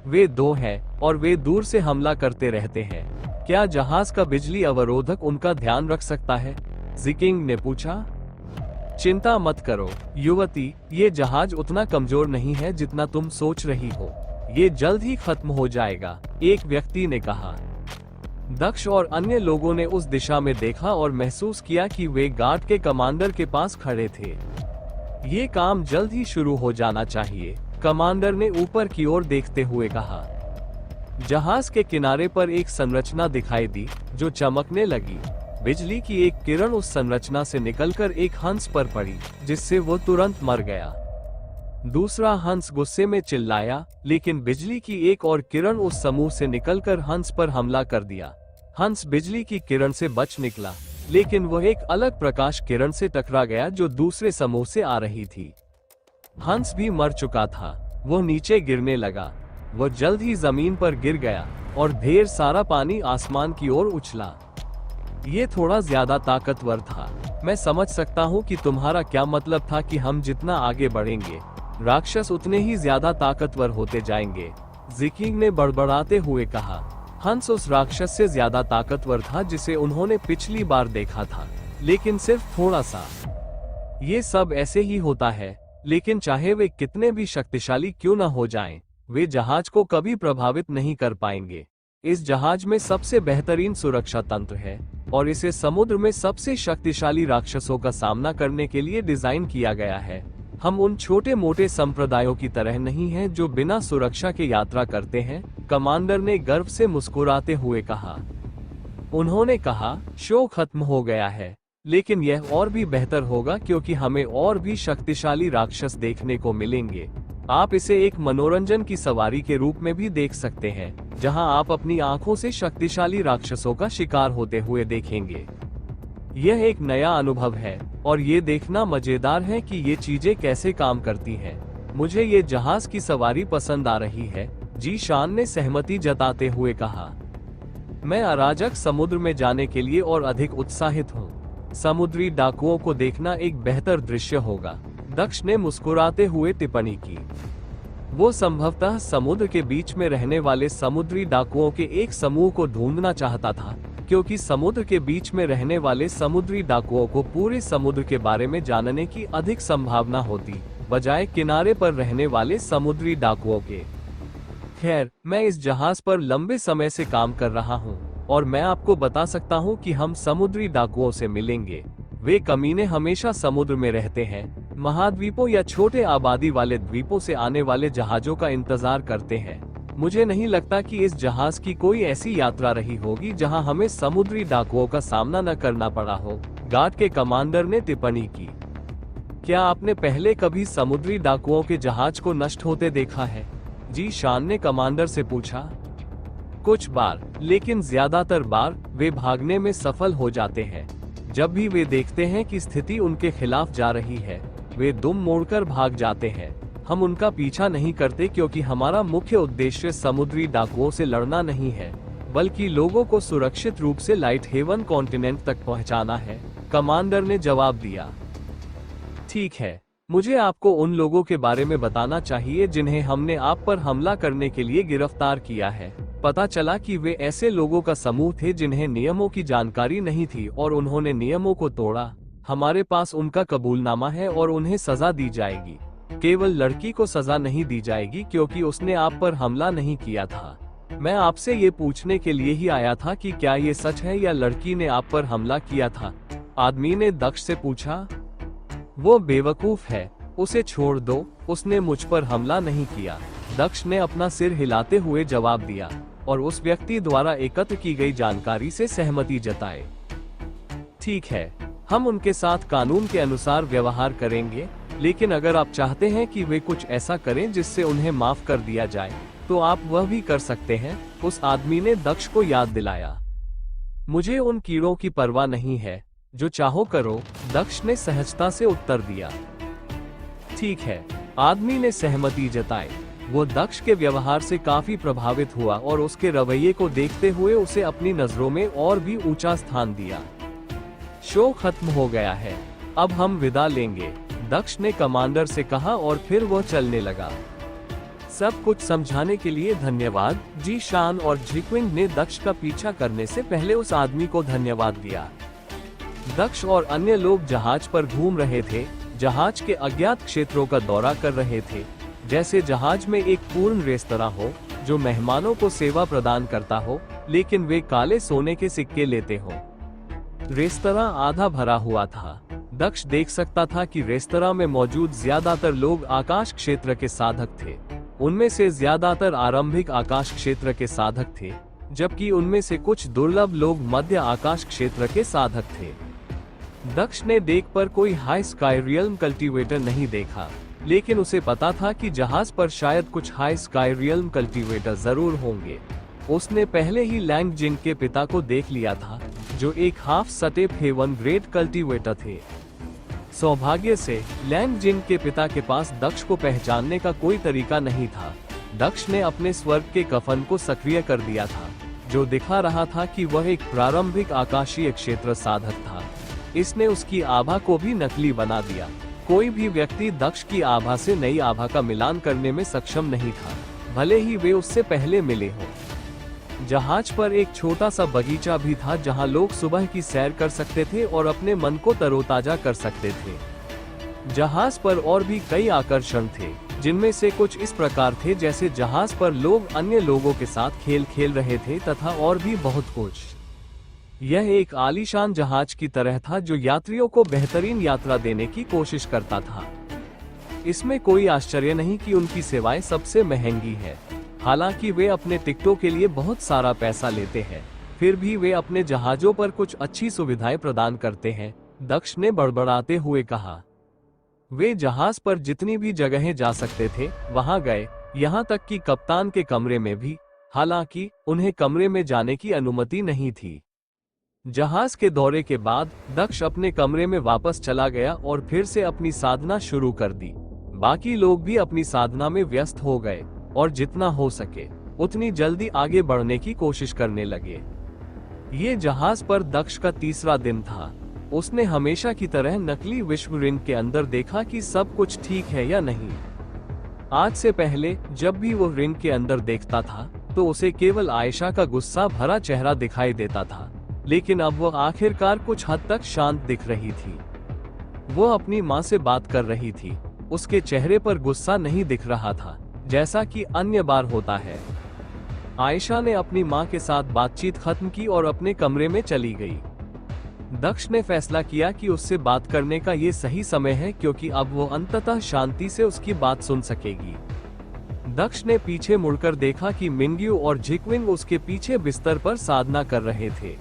वे 2 हैं और वे दूर से हमला करते रहते हैं। क्या जहाज का बिजली अवरोधक उनका ध्यान रख सकता है? जिकिंग ने पूछा। चिंता मत करो युवती, ये जहाज उतना कमजोर नहीं है जितना तुम सोच रही हो। ये जल्द ही खत्म हो जाएगा, एक व्यक्ति ने कहा। दक्ष और अन्य लोगों ने उस दिशा में देखा और महसूस किया कि वे गार्ड के कमांडर के पास खड़े थे। ये काम जल्द ही शुरू हो जाना चाहिए, कमांडर ने ऊपर की ओर देखते हुए कहा। जहाज के किनारे पर एक संरचना दिखाई दी जो चमकने लगी। बिजली की एक किरण उस संरचना से निकलकर एक हंस पर पड़ी, जिससे वो तुरंत मर गया। दूसरा हंस गुस्से में चिल्लाया, लेकिन बिजली की एक और किरण उस समूह से निकलकर हंस पर हमला कर दिया। हंस बिजली की किरण से बच निकला, लेकिन वह एक अलग प्रकाश किरण से टकरा गया जो दूसरे समूह से आ रही थी। हंस भी मर चुका था। वो नीचे गिरने लगा। वह जल्द ही जमीन पर गिर गया और ढेर सारा पानी आसमान की ओर उछला। ये थोड़ा ज्यादा ताकतवर था। मैं समझ सकता हूँ कि तुम्हारा क्या मतलब था कि हम जितना आगे बढ़ेंगे, राक्षस उतने ही ज्यादा ताकतवर होते जाएंगे, जिकिंग ने बड़बड़ाते हुए कहा। हंस उस राक्षस से ज्यादा ताकतवर था जिसे उन्होंने पिछली बार देखा था, लेकिन सिर्फ थोड़ा सा। ये सब ऐसे ही होता है, लेकिन चाहे वे कितने भी शक्तिशाली क्यों न हो जाएं, वे जहाज को कभी प्रभावित नहीं कर पाएंगे। इस जहाज में सबसे बेहतरीन सुरक्षा तंत्र है और इसे समुद्र में सबसे शक्तिशाली राक्षसों का सामना करने के लिए डिजाइन किया गया है। हम उन छोटे मोटे संप्रदायों की तरह नहीं हैं जो बिना सुरक्षा के यात्रा करते हैं, कमांडर ने गर्व से मुस्कुराते हुए कहा। उन्होंने कहा, शो खत्म हो गया है, लेकिन यह और भी बेहतर होगा क्योंकि हमें और भी शक्तिशाली राक्षस देखने को मिलेंगे। आप इसे एक मनोरंजन की सवारी के रूप में भी देख सकते हैं, जहां आप अपनी आंखों से शक्तिशाली राक्षसों का शिकार होते हुए देखेंगे। यह एक नया अनुभव है और ये देखना मजेदार है कि ये चीजें कैसे काम करती हैं। मुझे ये जहाज की सवारी पसंद आ रही है, जी शान ने सहमति जताते हुए कहा। मैं अराजक समुद्र में जाने के लिए और अधिक उत्साहित हूँ। समुद्री डाकुओं को देखना एक बेहतर दृश्य होगा, दक्ष ने मुस्कुराते हुए टिप्पणी की। वो संभवतः समुद्र के बीच में रहने वाले समुद्री डाकुओं के एक समूह को ढूंढना चाहता था, क्योंकि समुद्र के बीच में रहने वाले समुद्री डाकुओं को पूरे समुद्र के बारे में जानने की अधिक संभावना होती, बजाय किनारे पर रहने वाले समुद्री डाकुओं के। खैर, मैं इस जहाज पर लंबे समय से काम कर रहा हूँ और मैं आपको बता सकता हूँ कि हम समुद्री डाकुओं से मिलेंगे। वे कमीने हमेशा समुद्र में रहते हैं, महाद्वीपों या छोटे आबादी वाले द्वीपों से आने वाले जहाजों का इंतजार करते हैं। मुझे नहीं लगता कि इस जहाज की कोई ऐसी यात्रा रही होगी जहां हमें समुद्री डाकुओं का सामना न करना पड़ा हो, गार्ड के कमांडर ने टिप्पणी की। क्या आपने पहले कभी समुद्री डाकुओं के जहाज को नष्ट होते देखा है? जी शान ने कमांडर से पूछा। कुछ बार, लेकिन ज्यादातर बार वे भागने में सफल हो जाते हैं। जब भी वे देखते हैं कि स्थिति उनके खिलाफ जा रही है, वे दुम मोड़कर भाग जाते हैं। हम उनका पीछा नहीं करते क्योंकि हमारा मुख्य उद्देश्य समुद्री डाकुओं से लड़ना नहीं है, बल्कि लोगों को सुरक्षित रूप से लाइट हेवन कॉन्टिनेंट तक पहुंचाना है, कमांडर ने जवाब दिया। ठीक है, मुझे आपको उन लोगों के बारे में बताना चाहिए जिन्हें हमने आप पर हमला करने के लिए गिरफ्तार किया है। पता चला कि वे ऐसे लोगों का समूह थे जिन्हें नियमों की जानकारी नहीं थी और उन्होंने नियमों को तोड़ा। हमारे पास उनका कबूलनामा है और उन्हें सजा दी जाएगी। केवल लड़की को सजा नहीं दी जाएगी क्योंकि उसने आप पर हमला नहीं किया था। मैं आपसे ये पूछने के लिए ही आया था कि क्या ये सच है या लड़की ने आप पर हमला किया था? आदमी ने दक्ष से पूछा। वो बेवकूफ है, उसे छोड़ दो, उसने मुझ पर हमला नहीं किया। दक्ष ने अपना सिर हिलाते हुए जवाब दिया और उस व्यक्ति द्वारा एकत्र की गई जानकारी से सहमति जताए। ठीक है, हम उनके साथ कानून के अनुसार व्यवहार करेंगे, लेकिन अगर आप चाहते हैं कि वे कुछ ऐसा करें जिससे उन्हें माफ कर दिया जाए, तो आप वह भी कर सकते हैं, उस आदमी ने दक्ष को याद दिलाया। मुझे उन कीड़ों की परवाह नहीं है, जो चाहो करो, दक्ष ने सहजता से उत्तर दिया। ठीक है, आदमी ने सहमति जताई। वो दक्ष के व्यवहार से काफी प्रभावित हुआ और उसके रवैये को देखते हुए उसे अपनी नजरों में और भी ऊंचा स्थान दिया। शो खत्म हो गया है, अब हम विदा लेंगे, दक्ष ने कमांडर से कहा और फिर वह चलने लगा। सब कुछ समझाने के लिए धन्यवाद। जी शान और झिकविंग ने दक्ष का पीछा करने से पहले उस आदमी को धन्यवाद दिया। दक्ष और अन्य लोग जहाज पर घूम रहे थे, जहाज के अज्ञात क्षेत्रों का दौरा कर रहे थे, जैसे जहाज में एक पूर्ण रेस्तरां हो जो मेहमानों को सेवा प्रदान करता हो, लेकिन वे काले सोने के सिक्के लेते हो। रेस्तरां आधा भरा हुआ था। दक्ष देख सकता था कि रेस्तरां में मौजूद ज्यादातर लोग आकाश क्षेत्र के साधक थे। उनमें से ज्यादातर आरंभिक आकाश क्षेत्र के साधक थे, जबकि उनमें से कुछ दुर्लभ लोग मध्य आकाश क्षेत्र के साधक थे। दक्ष ने डेक पर कोई हाई स्काई रियल्म कल्टीवेटर नहीं देखा, लेकिन उसे पता था कि जहाज पर शायद कुछ हाई स्काई रियल्म कल्टीवेटर जरूर होंगे। उसने पहले ही लैंग जिंग के पिता को देख लिया था, जो एक half step heaven grade cultivator थे। सौभाग्य से लैंग जिंग के पिता के पास दक्ष को पहचानने का कोई तरीका नहीं था। दक्ष ने अपने स्वर्ग के कफन को सक्रिय कर दिया था, जो दिखा रहा था कि वह एक प्रारंभिक आकाशीय क्षेत्र साधक था। इसने उसकी आभा को भी नकली बना दिया। कोई भी व्यक्ति दक्ष की आभा से नई आभा का मिलान करने में सक्षम नहीं था, भले ही वे उससे पहले मिले हों। जहाज पर एक छोटा सा बगीचा भी था जहां लोग सुबह की सैर कर सकते थे और अपने मन को तरोताजा कर सकते थे। जहाज पर और भी कई आकर्षण थे, जिनमें से कुछ इस प्रकार थे जैसे जहाज पर लोग अन्य लोगों के साथ खेल खेल रहे थे, तथा और भी बहुत कुछ। यह एक आलीशान जहाज की तरह था जो यात्रियों को बेहतरीन यात्रा देने की कोशिश करता था। इसमें कोई आश्चर्य नहीं कि उनकी सेवाएं सबसे महंगी है। हालांकि वे अपने टिकटों के लिए बहुत सारा पैसा लेते हैं, फिर भी वे अपने जहाजों पर कुछ अच्छी सुविधाएं प्रदान करते हैं, दक्ष ने बड़बड़ाते हुए कहा। वे जहाज पर जितनी भी जगहें जा सकते थे वहां गए, यहाँ तक कि कप्तान के कमरे में भी, हालांकि उन्हें कमरे में जाने की अनुमति नहीं थी। जहाज के दौरे के बाद दक्ष अपने कमरे में वापस चला गया और फिर से अपनी साधना शुरू कर दी। बाकी लोग भी अपनी साधना में व्यस्त हो गए और जितना हो सके उतनी जल्दी आगे बढ़ने की कोशिश करने लगे। ये जहाज पर दक्ष का तीसरा दिन था। उसने हमेशा की तरह नकली विश्व रिंग के अंदर देखा कि सब कुछ ठीक है या नहीं। आज से पहले जब भी वो रिंग के अंदर देखता था तो उसे केवल आयशा का गुस्सा भरा चेहरा दिखाई देता था, लेकिन अब वह आखिरकार कुछ हद तक शांत दिख रही थी। वो अपनी माँ से बात कर रही थी। उसके चेहरे पर गुस्सा नहीं दिख रहा था, जैसा कि अन्य बार होता है। आयशा ने अपनी माँ के साथ बातचीत खत्म की और अपने कमरे में चली गई। दक्ष ने फैसला किया कि उससे बात करने का ये सही समय है, क्योंकि अब वो अंततः शांति से उसकी बात सुन सकेगी। दक्ष ने पीछे मुड़कर देखा कि मिंग्यू और झिकविंग उसके पीछे बिस्तर पर साधना कर रहे थे।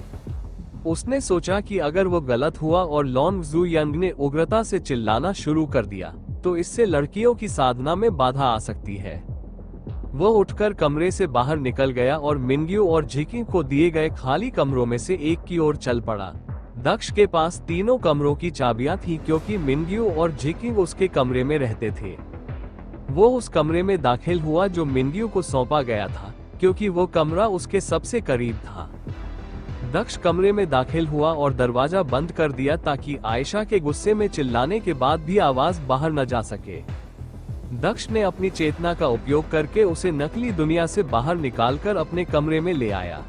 उसने सोचा कि अगर वो गलत हुआ और लॉन्ग जू यंग ने उग्रता से चिल्लाना शुरू कर दिया तो इससे लड़कियों की साधना में बाधा आ सकती है। वो उठकर कमरे से बाहर निकल गया और मिंग्यू और झिकिंग को दिए गए खाली कमरों में से एक की ओर चल पड़ा। दक्ष के पास तीनों कमरों की चाबियां थी, क्योंकि मिंग्यू और झिकिंग उसके कमरे में रहते थे। वो उस कमरे में दाखिल हुआ जो मिंग्यू को सौंपा गया था, क्योंकि वो कमरा उसके सबसे करीब था। दक्ष कमरे में दाखिल हुआ और दरवाजा बंद कर दिया ताकि आयशा के गुस्से में चिल्लाने के बाद भी आवाज बाहर न जा सके। दक्ष ने अपनी चेतना का उपयोग करके उसे नकली दुनिया से बाहर निकालकर अपने कमरे में ले आया।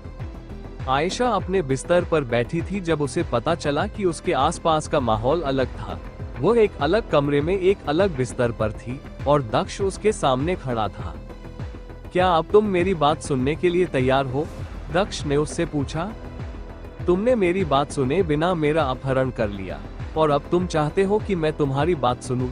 आयशा अपने बिस्तर पर बैठी थी जब उसे पता चला कि उसके आसपास का माहौल अलग था। वो एक अलग कमरे में एक अलग बिस्तर पर थी और दक्ष उसके सामने खड़ा था। क्या अब तुम मेरी बात सुनने के लिए तैयार हो? दक्ष ने उससे पूछा। तुमने मेरी बात सुने बिना मेरा अपहरण कर लिया और अब तुम चाहते हो कि मैं तुम्हारी बात सुनूं?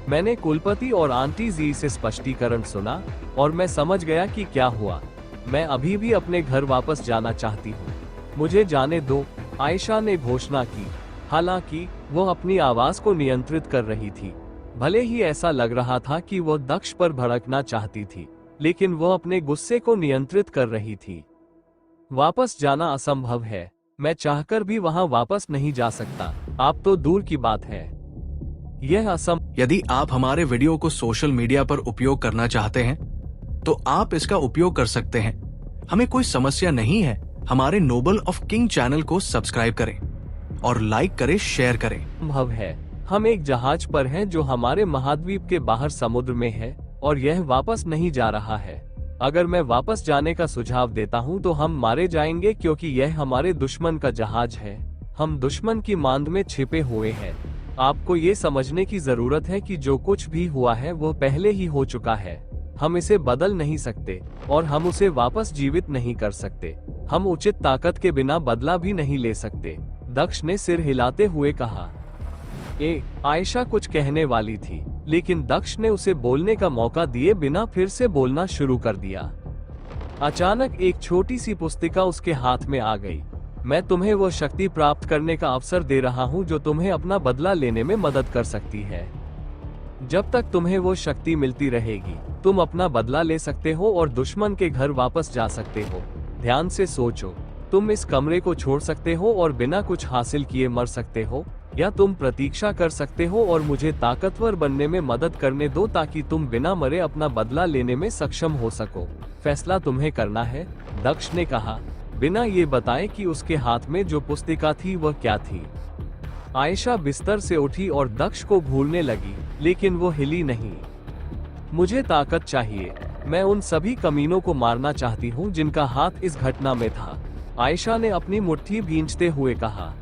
मैंने कुलपति और आंटी जी से स्पष्टीकरण सुना और मैं समझ गया कि क्या हुआ। मैं अभी भी अपने घर वापस जाना चाहती हूँ। मुझे जाने दो, आयशा ने घोषणा की। हालांकि वो अपनी आवाज को नियंत्रित कर रही थी। भले ही ऐसा लग रहा था कि वो दक्ष पर भड़कना चाहती थी, लेकिन वो अपने गुस्से को नियंत्रित कर रही थी। वापस जाना असंभव है। मैं चाहकर भी वहां वापस नहीं जा सकता। आप तो दूर की बात है। यह यदि आप हमारे वीडियो को सोशल मीडिया पर उपयोग करना चाहते हैं तो आप इसका उपयोग कर सकते हैं। हमें कोई समस्या नहीं है। हमारे नोबल ऑफ किंग चैनल को सब्सक्राइब करें और लाइक करें, शेयर करें। संभव है। हम एक जहाज पर हैं जो हमारे महाद्वीप के बाहर समुद्र में है और यह वापस नहीं जा रहा है। अगर मैं वापस जाने का सुझाव देता हूं तो हम मारे जाएंगे क्योंकि यह हमारे दुश्मन का जहाज है। हम दुश्मन की मांद में छिपे हुए हैं। आपको ये समझने की जरूरत है कि जो कुछ भी हुआ है वो पहले ही हो चुका है। हम इसे बदल नहीं सकते और हम उसे वापस जीवित नहीं कर सकते। हम उचित ताकत के बिना बदला भी नहीं ले सकते। दक्ष ने सिर हिलाते हुए कहा। आयशा कुछ कहने वाली थी, लेकिन दक्ष ने उसे बोलने का मौका दिए बिना फिर से बोलना शुरू कर दिया। अचानक एक छोटी सी पुस्तिका उसके हाथ में आ गई। मैं तुम्हें वो शक्ति प्राप्त करने का अवसर दे रहा हूँ जो तुम्हें अपना बदला लेने में मदद कर सकती है। जब तक तुम्हें वो शक्ति मिलती रहेगी, तुम अपना बदला ले सकते हो और दुश्मन के घर वापस जा सकते हो। ध्यान से सोचो, तुम इस कमरे को छोड़ सकते हो और बिना कुछ हासिल किए मर सकते हो, या तुम प्रतीक्षा कर सकते हो और मुझे ताकतवर बनने में मदद करने दो ताकि तुम बिना मरे अपना बदला लेने में सक्षम हो सको। फैसला तुम्हें करना है, दक्ष ने कहा, बिना ये बताए कि उसके हाथ में जो पुस्तिका थी वह क्या थी। आयशा बिस्तर से उठी और दक्ष को घूरने लगी, लेकिन वो हिली नहीं। मुझे ताकत चाहिए। मैं उन सभी कमीनों को मारना चाहती हूँ जिनका हाथ इस घटना में था। आयशा ने अपनी मुट्ठी भींचते हुए कहा।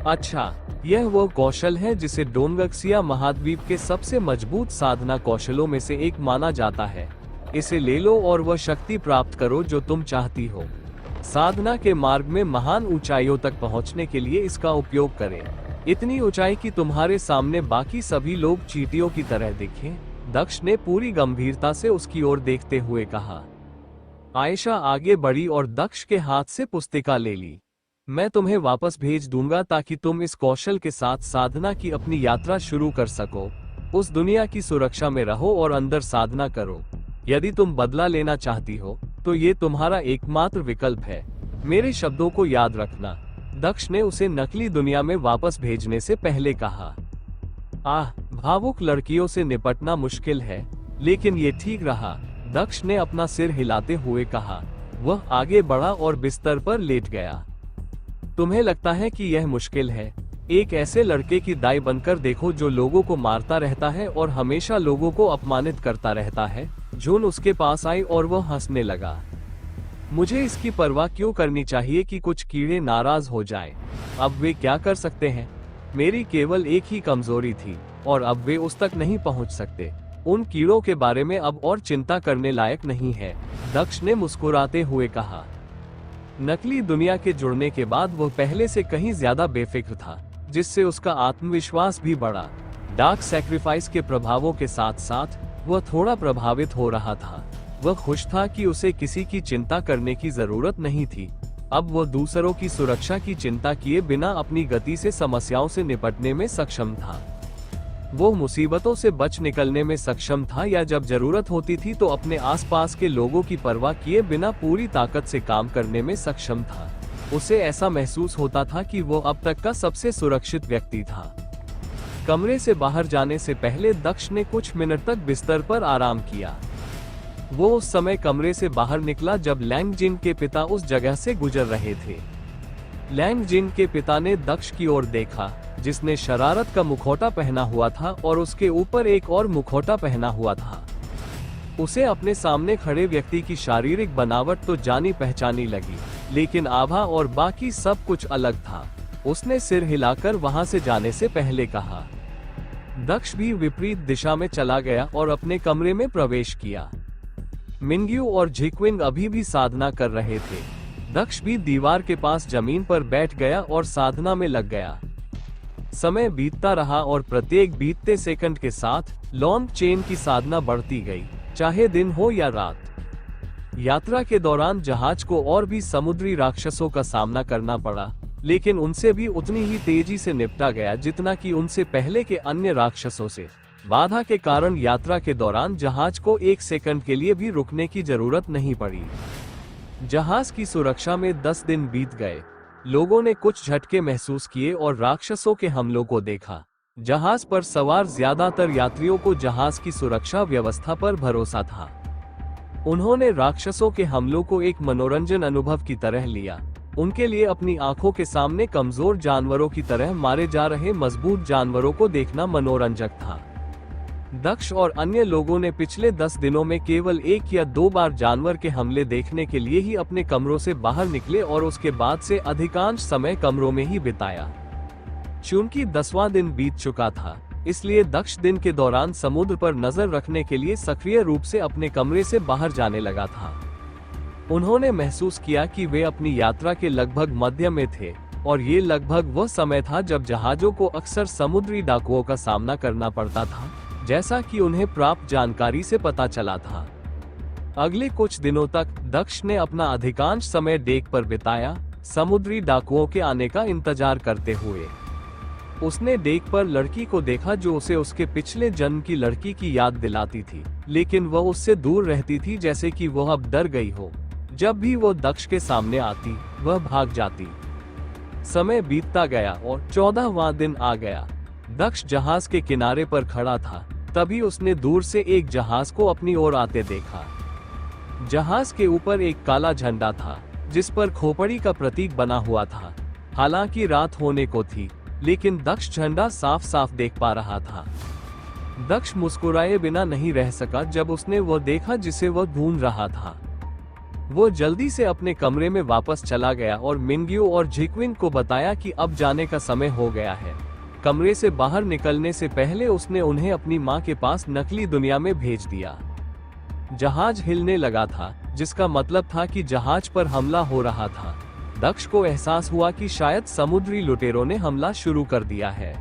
अच्छा, यह वो कौशल है जिसे डोंगक्सिया महाद्वीप के सबसे मजबूत साधना कौशलों में से एक माना जाता है। इसे ले लो और वह शक्ति प्राप्त करो जो तुम चाहती हो। साधना के मार्ग में महान ऊंचाइयों तक पहुंचने के लिए इसका उपयोग करें। इतनी ऊंचाई कि तुम्हारे सामने बाकी सभी लोग चींटियों की तरह दिखें। दक्ष ने पूरी गंभीरता से उसकी ओर देखते हुए कहा। आयशा आगे बढ़ी और दक्ष के हाथ से पुस्तिका ले ली। मैं तुम्हें वापस भेज दूंगा ताकि तुम इस कौशल के साथ साधना की अपनी यात्रा शुरू कर सको। उस दुनिया की सुरक्षा में रहो और अंदर साधना करो। यदि तुम बदला लेना चाहती हो तो ये तुम्हारा एकमात्र विकल्प है। मेरे शब्दों को याद रखना। दक्ष ने उसे नकली दुनिया में वापस भेजने से पहले कहा। भावुक लड़कियों से निपटना मुश्किल है, लेकिन ये ठीक रहा, दक्ष ने अपना सिर हिलाते हुए कहा। वह आगे बढ़ा और बिस्तर पर लेट गया। तुम्हें लगता है कि यह मुश्किल है? एक ऐसे लड़के की दाई बनकर देखो जो लोगों को मारता रहता है और हमेशा लोगों को अपमानित करता रहता है। जून उसके पास आई और वह हंसने लगा। मुझे इसकी परवाह क्यों करनी चाहिए कि कुछ कीड़े नाराज हो जाएं? अब वे क्या कर सकते हैं? मेरी केवल एक ही कमजोरी थी और अब वे उस तक नहीं पहुंच सकते। उन कीड़ों के बारे में अब और चिंता करने लायक नहीं है, दक्ष ने मुस्कुराते हुए कहा। नकली दुनिया के जुड़ने के बाद वह पहले से कहीं ज्यादा बेफिक्र था, जिससे उसका आत्मविश्वास भी बढ़ा। डार्क सैक्रिफाइस के प्रभावों के साथ साथ वह थोड़ा प्रभावित हो रहा था। वह खुश था कि उसे किसी की चिंता करने की जरूरत नहीं थी। अब वह दूसरों की सुरक्षा की चिंता किए बिना अपनी गति से समस्याओं से निपटने में सक्षम था। वो मुसीबतों से बच निकलने में सक्षम था, या जब जरूरत होती थी तो अपने आसपास के लोगों की परवाह किए बिना पूरी ताकत से काम करने में सक्षम था। उसे ऐसा महसूस होता था कि वो अब तक का सबसे सुरक्षित व्यक्ति था। कमरे से बाहर जाने से पहले दक्ष ने कुछ मिनट तक बिस्तर पर आराम किया। वो उस समय कमरे से बाहर निकला जब लैंग जिन के पिता उस जगह से गुजर रहे थे। लैंग जिन के पिता ने दक्ष की ओर देखा, जिसने शरारत का मुखौटा पहना हुआ था और उसके ऊपर एक और मुखौटा पहना हुआ था। उसे अपने सामने खड़े व्यक्ति की शारीरिक बनावट तो जानी पहचानी लगी, लेकिन आभा और बाकी सब कुछ अलग था। उसने सिर हिलाकर वहां से जाने से पहले कहा। दक्ष भी विपरीत दिशा में चला गया और अपने कमरे में प्रवेश किया। मिंग्यू और झिक्विंग अभी भी साधना कर रहे थे। दक्ष भी दीवार के पास जमीन पर बैठ गया और साधना में लग गया। समय बीतता रहा और प्रत्येक बीतते सेकंड के साथ लॉन्ग चेन की साधना बढ़ती गई, चाहे दिन हो या रात। यात्रा के दौरान जहाज को और भी समुद्री राक्षसों का सामना करना पड़ा, लेकिन उनसे भी उतनी ही तेजी से निपटा गया जितना कि उनसे पहले के अन्य राक्षसों से। बाधा के कारण यात्रा के दौरान जहाज को एक सेकंड के लिए भी रुकने की जरूरत नहीं पड़ी। जहाज की सुरक्षा में 10 दिन बीत गए। लोगों ने कुछ झटके महसूस किए और राक्षसों के हमलों को देखा। जहाज पर सवार ज्यादातर यात्रियों को जहाज की सुरक्षा व्यवस्था पर भरोसा था। उन्होंने राक्षसों के हमलों को एक मनोरंजन अनुभव की तरह लिया। उनके लिए अपनी आंखों के सामने कमजोर जानवरों की तरह मारे जा रहे मजबूत जानवरों को देखना मनोरंजक था। दक्ष और अन्य लोगों ने पिछले 10 दिनों में केवल 1 या 2 बार जानवर के हमले देखने के लिए ही अपने कमरों से बाहर निकले और उसके बाद से अधिकांश समय कमरों में ही बिताया। चूंकि 10वां दिन बीत चुका था, इसलिए दक्ष दिन के दौरान समुद्र पर नजर रखने के लिए सक्रिय रूप से अपने कमरे से बाहर जाने लगा था। उन्होंने महसूस किया कि वे अपनी यात्रा के लगभग मध्य में थे और ये लगभग वह समय था जब जहाजों को अक्सर समुद्री डाकुओं का सामना करना पड़ता था, जैसा कि उन्हें प्राप्त जानकारी से पता चला था। अगले कुछ दिनों तक दक्ष ने अपना अधिकांश समय डेक पर बिताया, समुद्री डाकुओं के आने का इंतजार करते हुए। उसने डेक पर लड़की को देखा जो उसे उसके पिछले जन्म की लड़की की याद दिलाती थी, लेकिन वह उससे दूर रहती थी जैसे कि वह अब डर गई हो। जब भी वो दक्ष के सामने आती, वह भाग जाती। समय बीतता गया और 14वां दिन आ गया। दक्ष जहाज के किनारे पर खड़ा था, तभी उसने दूर से एक जहाज को अपनी ओर आते देखा। जहाज के ऊपर एक काला झंडा था, जिस पर खोपड़ी का प्रतीक बना हुआ था। हालांकि रात होने को थी, लेकिन दक्ष झंडा साफ साफ देख पा रहा था। दक्ष मुस्कुराए बिना नहीं रह सका जब उसने वह देखा जिसे वह ढूंढ रहा था। वो जल्दी से अपने कमरे में वापस चला गया और मिंग्यू और झिक्विंग को बताया कि अब जाने का समय हो गया है। कमरे से बाहर निकलने से पहले उसने उन्हें अपनी मां के पास नकली दुनिया में भेज दिया। जहाज हिलने लगा था, जिसका मतलब था कि जहाज पर हमला हो रहा था। दक्ष को एहसास हुआ कि शायद समुद्री लुटेरों ने हमला शुरू कर दिया है।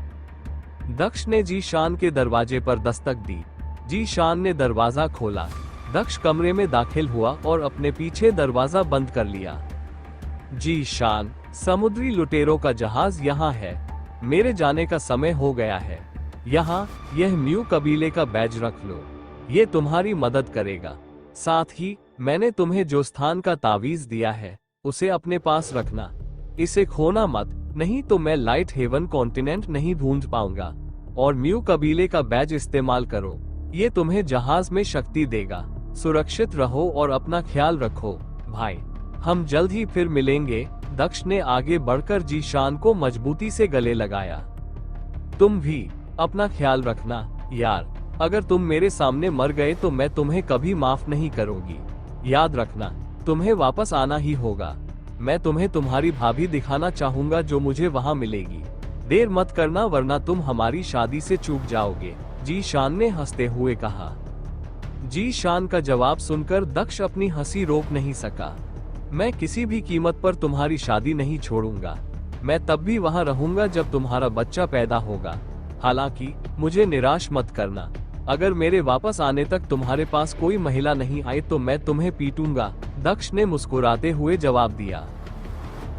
दक्ष ने जी शान के दरवाजे पर दस्तक दी। जी शान ने दरवाजा खोला। दक्ष कमरे में दाखिल हुआ और अपने पीछे दरवाजा बंद कर लिया। जी शान, समुद्री लुटेरों का जहाज यहाँ है। मेरे जाने का समय हो गया है। यहाँ यह म्यू कबीले का बैज रख लो, ये तुम्हारी मदद करेगा। साथ ही मैंने तुम्हें जो स्थान का तावीज दिया है, उसे अपने पास रखना। इसे खोना मत, नहीं तो मैं लाइट हेवन कॉन्टिनेंट नहीं ढूंढ पाऊंगा। और म्यू कबीले का बैज इस्तेमाल करो, ये तुम्हें जहाज में शक्ति देगा। सुरक्षित रहो और अपना ख्याल रखो भाई, हम जल्द ही फिर मिलेंगे। दक्ष ने आगे बढ़कर जी शान को मजबूती से गले लगाया। तुम भी अपना ख्याल रखना यार, अगर तुम मेरे सामने मर गए तो मैं तुम्हें कभी माफ नहीं करूंगी। याद रखना, तुम्हें वापस आना ही होगा। मैं तुम्हें तुम्हारी भाभी दिखाना चाहूंगा जो मुझे वहां मिलेगी। देर मत करना वरना तुम हमारी शादी से चूक जाओगे, जी शान ने हंसते हुए कहा। जी शान का जवाब सुनकर दक्ष अपनी हंसी रोक नहीं सका। मैं किसी भी कीमत पर तुम्हारी शादी नहीं छोड़ूंगा। मैं तब भी वहां रहूंगा जब तुम्हारा बच्चा पैदा होगा। हालांकि मुझे निराश मत करना, अगर मेरे वापस आने तक तुम्हारे पास कोई महिला नहीं आई तो मैं तुम्हें पीटूंगा, दक्ष ने मुस्कुराते हुए जवाब दिया।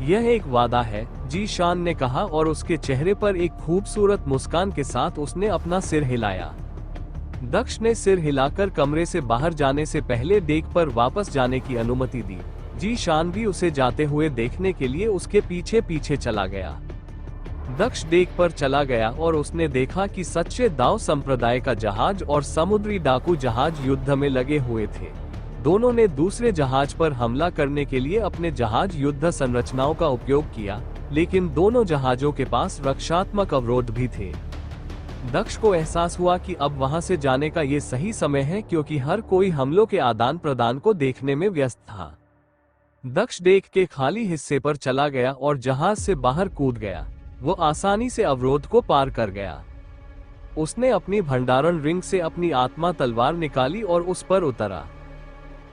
यह एक वादा है, जी शान ने कहा और उसके चेहरे पर एक खूबसूरत मुस्कान के साथ उसने अपना सिर हिलाया। दक्ष ने सिर हिलाकर कमरे से बाहर जाने से पहले डेक पर वापस जाने की अनुमति दी। जी शान भी उसे जाते हुए देखने के लिए उसके पीछे पीछे चला गया। दक्ष डेक पर चला गया और उसने देखा कि सच्चे दाव संप्रदाय का जहाज और समुद्री डाकू जहाज युद्ध में लगे हुए थे। दोनों ने दूसरे जहाज पर हमला करने के लिए अपने जहाज युद्ध संरचनाओं का उपयोग किया, लेकिन दोनों जहाजों के पास रक्षात्मक अवरोध भी थे। दक्ष को एहसास हुआ कि अब वहां से जाने का ये सही समय है, क्योंकि हर कोई हमलों के आदान प्रदान को देखने में व्यस्त था। दक्ष डेक के खाली हिस्से पर चला गया और जहाज से बाहर कूद गया। वो आसानी से अवरोध को पार कर गया। उसने अपनी भंडारण रिंग से अपनी आत्मा तलवार निकाली और उस पर उतरा।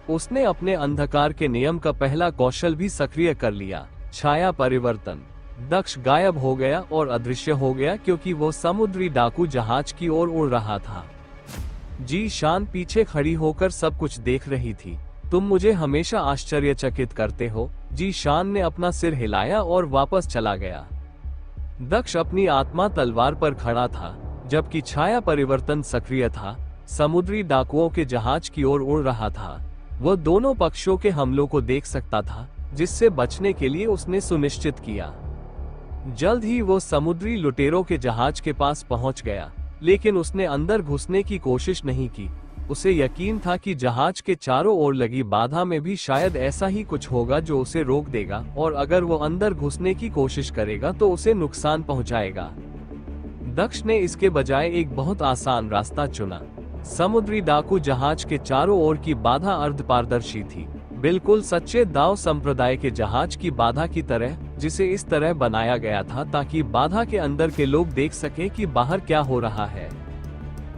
उसने अपने अंधकार के नियम का पहला कौशल भी सक्रिय कर लिया, छाया परिवर्तन। दक्ष गायब हो गया और अदृश्य हो गया, क्योंकि वो समुद्री डाकू जहाज की ओर उड़ रहा था। जी शान पीछे खड़ी होकर सब कुछ देख रही थी। तुम मुझे हमेशा आश्चर्यचकित करते हो। जी शान ने अपना सिर हिलाया और वापस चला गया। दक्ष अपनी आत्मा तलवार पर खड़ा था, जबकि छाया परिवर्तन सक्रिय था। समुद्री डाकुओं के जहाज की ओर उड़ रहा था। वह दोनों पक्षों के हमलों को देख सकता था, जिससे बचने के लिए उसने सुनिश्चित किया। जल्द ही वो समुद्री लुटेरों के जहाज के पास पहुंच गया, लेकिन उसने अंदर घुसने की कोशिश नहीं की। उसे यकीन था कि जहाज के चारों ओर लगी बाधा में भी शायद ऐसा ही कुछ होगा जो उसे रोक देगा, और अगर वो अंदर घुसने की कोशिश करेगा तो उसे नुकसान पहुंचाएगा। दक्ष ने इसके बजाय एक बहुत आसान रास्ता चुना। समुद्री डाकू जहाज के चारों ओर की बाधा अर्धपारदर्शी थी, बिल्कुल सच्चे दाव संप्रदाय के जहाज की बाधा की तरह, जिसे इस तरह बनाया गया था ताकि बाधा के अंदर के लोग देख सके कि बाहर क्या हो रहा है।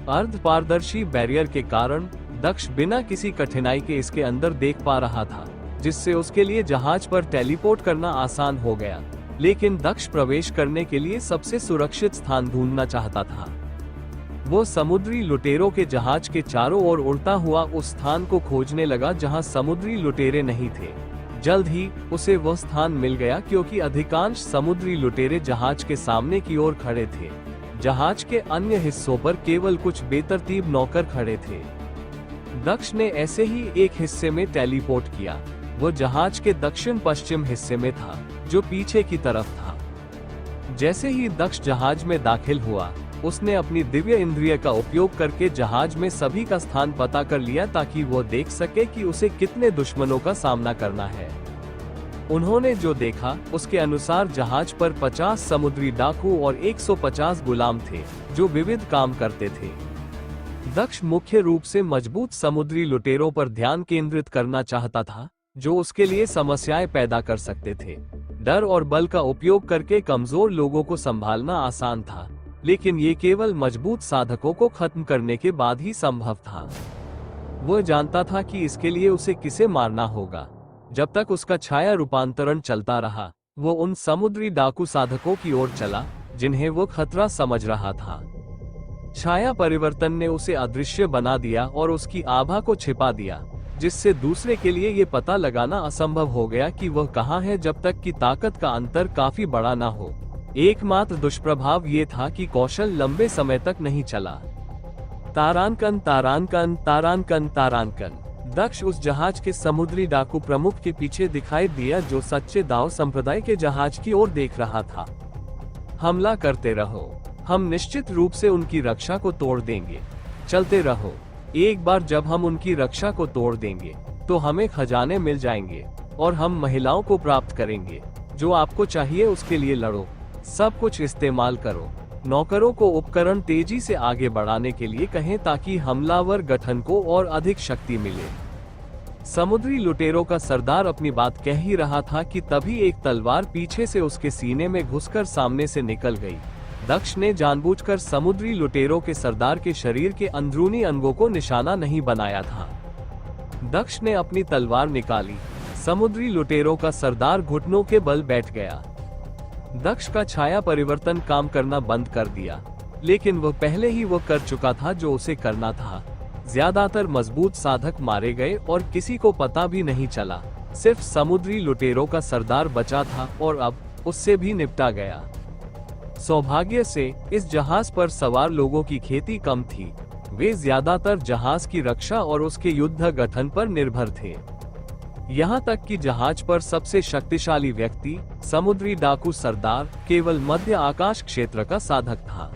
अर्धपारदर्शी बैरियर के कारण दक्ष बिना किसी कठिनाई के इसके अंदर देख पा रहा था, जिससे उसके लिए जहाज पर टेलीपोर्ट करना आसान हो गया। लेकिन दक्ष प्रवेश करने के लिए सबसे सुरक्षित स्थान ढूंढना चाहता था। वो समुद्री लुटेरों के जहाज के चारों ओर उड़ता हुआ उस स्थान को खोजने लगा जहां समुद्री लुटेरे नहीं थे। जल्द ही उसे वह स्थान मिल गया, क्योंकि अधिकांश समुद्री लुटेरे जहाज के सामने की ओर खड़े थे। जहाज के अन्य हिस्सों पर केवल कुछ बेतरतीब नौकर खड़े थे। दक्ष ने ऐसे ही एक हिस्से में टेलीपोर्ट किया। वो जहाज के दक्षिण पश्चिम हिस्से में था, जो पीछे की तरफ था। जैसे ही दक्ष जहाज में दाखिल हुआ, उसने अपनी दिव्य इंद्रिय का उपयोग करके जहाज में सभी का स्थान पता कर लिया, ताकि वो देख सके कि उसे कितने दुश्मनों का सामना करना है। उन्होंने जो देखा उसके अनुसार जहाज पर 50 समुद्री डाकू और 150 गुलाम थे, जो विविध काम करते थे। दक्ष मुख्य रूप से मजबूत समुद्री लुटेरों पर ध्यान केंद्रित करना चाहता था, जो उसके लिए समस्याएं पैदा कर सकते थे। डर और बल का उपयोग करके कमजोर लोगों को संभालना आसान था, लेकिन ये केवल मजबूत साधकों को खत्म करने के बाद ही संभव था। वह जानता था कि इसके लिए उसे किसे मारना होगा। जब तक उसका छाया रूपांतरण चलता रहा, वो उन समुद्री डाकू साधकों की ओर चला जिन्हें वो खतरा समझ रहा था। छाया परिवर्तन ने उसे अदृश्य बना दिया और उसकी आभा को छिपा दिया, जिससे दूसरे के लिए ये पता लगाना असंभव हो गया कि वह कहाँ है, जब तक कि ताकत का अंतर काफी बड़ा न हो। एकमात्र दुष्प्रभाव ये था कि कौशल लंबे समय तक नहीं चला। तारांकन तारांकन तारांकन तारांकन। दक्ष उस जहाज के समुद्री डाकू प्रमुख के पीछे दिखाई दिया, जो सच्चे दाव संप्रदाय के जहाज की ओर देख रहा था। हमला करते रहो, हम निश्चित रूप से उनकी रक्षा को तोड़ देंगे। चलते रहो, एक बार जब हम उनकी रक्षा को तोड़ देंगे तो हमें खजाने मिल जाएंगे और हम महिलाओं को प्राप्त करेंगे। जो आपको चाहिए उसके लिए लड़ो, सब कुछ इस्तेमाल करो। नौकरों को उपकरण तेजी से आगे बढ़ाने के लिए कहें, ताकि हमलावर गठन को और अधिक शक्ति मिले। समुद्री लुटेरों का सरदार अपनी बात कह ही रहा था कि तभी एक तलवार पीछे से उसके सीने में घुसकर सामने से निकल गई। दक्ष ने जानबूझकर समुद्री लुटेरों के सरदार के शरीर के अंदरूनी अंगों को निशाना नहीं बनाया था। दक्ष ने अपनी तलवार निकाली। समुद्री लुटेरों का सरदार घुटनों के बल बैठ गया। दक्ष का छाया परिवर्तन काम करना बंद कर दिया, लेकिन वह पहले ही वो कर चुका था जो उसे करना था। ज्यादातर मजबूत साधक मारे गए और किसी को पता भी नहीं चला। सिर्फ समुद्री लुटेरों का सरदार बचा था और अब उससे भी निपटा गया। सौभाग्य से इस जहाज पर सवार लोगों की खेती कम थी। वे ज्यादातर जहाज की रक्षा और उसके युद्ध गठन पर निर्भर थे। यहाँ तक कि जहाज पर सबसे शक्तिशाली व्यक्ति, समुद्री डाकू सरदार, केवल मध्य आकाश क्षेत्र का साधक था।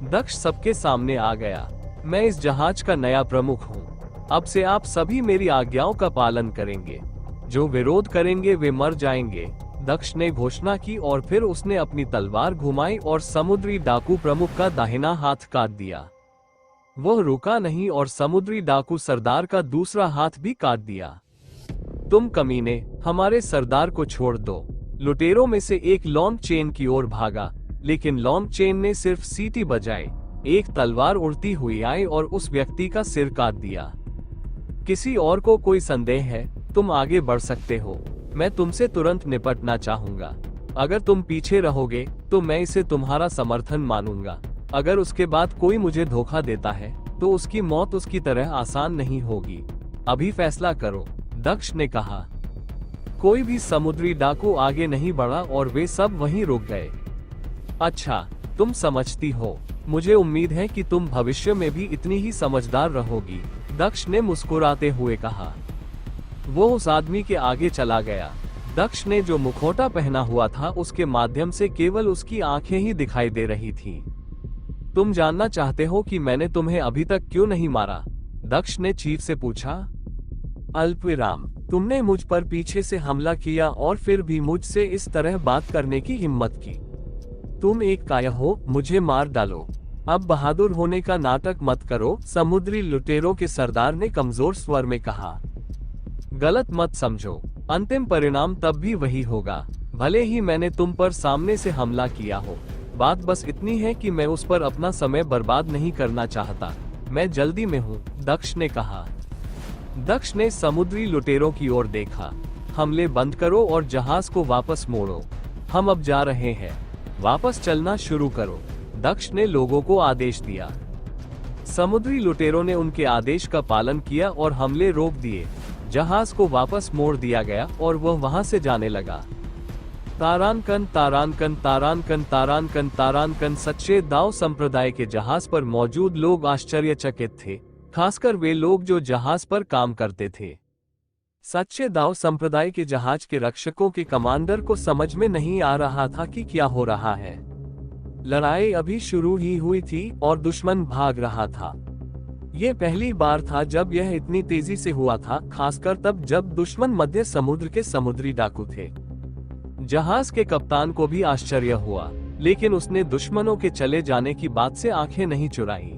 दक्ष सबके सामने आ गया। मैं इस जहाज का नया प्रमुख हूँ। अब से आप सभी मेरी आज्ञाओं का पालन करेंगे। जो विरोध करेंगे वे मर जाएंगे। दक्ष ने घोषणा की और फिर उसने अपनी तलवार घुमाई और समुद्री डाकू प्रमुख का दाहिना हाथ काट दिया। वह रुका नहीं और समुद्री डाकू सरदार का दूसरा हाथ भी काट दिया। तुम कमीने, हमारे सरदार को छोड़ दो। लुटेरों में से एक लॉन्ग चेन की ओर भागा, लेकिन लॉन्ग चेन ने सिर्फ सीटी बजाई। एक तलवार उड़ती हुई आई और उस व्यक्ति का सिर काट दिया। किसी और को कोई संदेह है? तुम आगे बढ़ सकते हो, मैं तुमसे तुरंत निपटना चाहूंगा। अगर तुम पीछे रहोगे तो मैं इसे तुम्हारा समर्थन मानूंगा। अगर उसके बाद कोई मुझे धोखा देता है तो उसकी मौत उसकी तरह आसान नहीं होगी। अभी फैसला करो, दक्ष ने कहा। कोई भी समुद्री डाकू आगे नहीं बढ़ा और वे सब वहीं रुक गए। अच्छा, तुम समझती हो। मुझे उम्मीद है कि तुम भविष्य में भी इतनी ही समझदार रहोगी, दक्ष ने मुस्कुराते हुए कहा। वो उस आदमी के आगे चला गया। दक्ष ने जो मुखौटा पहना हुआ था उसके माध्यम से केवल उसकी आंखें ही दिखाई दे रही थीं। तुम जानना चाहते हो कि मैंने तुम्हें अभी तक क्यों नहीं मारा? दक्ष ने चीफ से पूछा। अल्पविराम, तुमने मुझ पर पीछे से हमला किया और फिर भी मुझसे इस तरह बात करने की हिम्मत की। तुम एक काया हो, मुझे मार डालो। अब बहादुर होने का नाटक मत करो, समुद्री लुटेरों के सरदार ने कमजोर स्वर में कहा। गलत मत समझो, अंतिम परिणाम तब भी वही होगा, भले ही मैंने तुम पर सामने से हमला किया हो। बात बस इतनी है कि मैं उस पर अपना समय बर्बाद नहीं करना चाहता। मैं जल्दी में हूँ, दक्ष ने कहा। दक्ष ने समुद्री लुटेरों की ओर देखा। हमले बंद करो और जहाज को वापस मोड़ो। हम अब जा रहे हैं, वापस चलना शुरू करो, दक्ष ने लोगों को आदेश दिया। समुद्री लुटेरों ने उनके आदेश का पालन किया और हमले रोक दिए। जहाज को वापस मोड़ दिया गया और वह वहां से जाने लगा। तारानकन तारानकन तारानकन तारानकन तारानकन। सच्चे दाव संप्रदाय के जहाज पर मौजूद लोग आश्चर्यचकित थे, खासकर वे लोग जो जहाज पर काम करते थे। सच्चे दाव संप्रदाय के जहाज के रक्षकों के कमांडर को समझ में नहीं आ रहा था कि क्या हो रहा है। लड़ाई अभी शुरू ही हुई थी और दुश्मन भाग रहा था। यह पहली बार था जब यह इतनी तेजी से हुआ था, खासकर तब जब दुश्मन मध्य समुद्र के समुद्री डाकू थे। जहाज के कप्तान को भी आश्चर्य हुआ, लेकिन उसने दुश्मनों के चले जाने की बात से आंखें नहीं चुराई।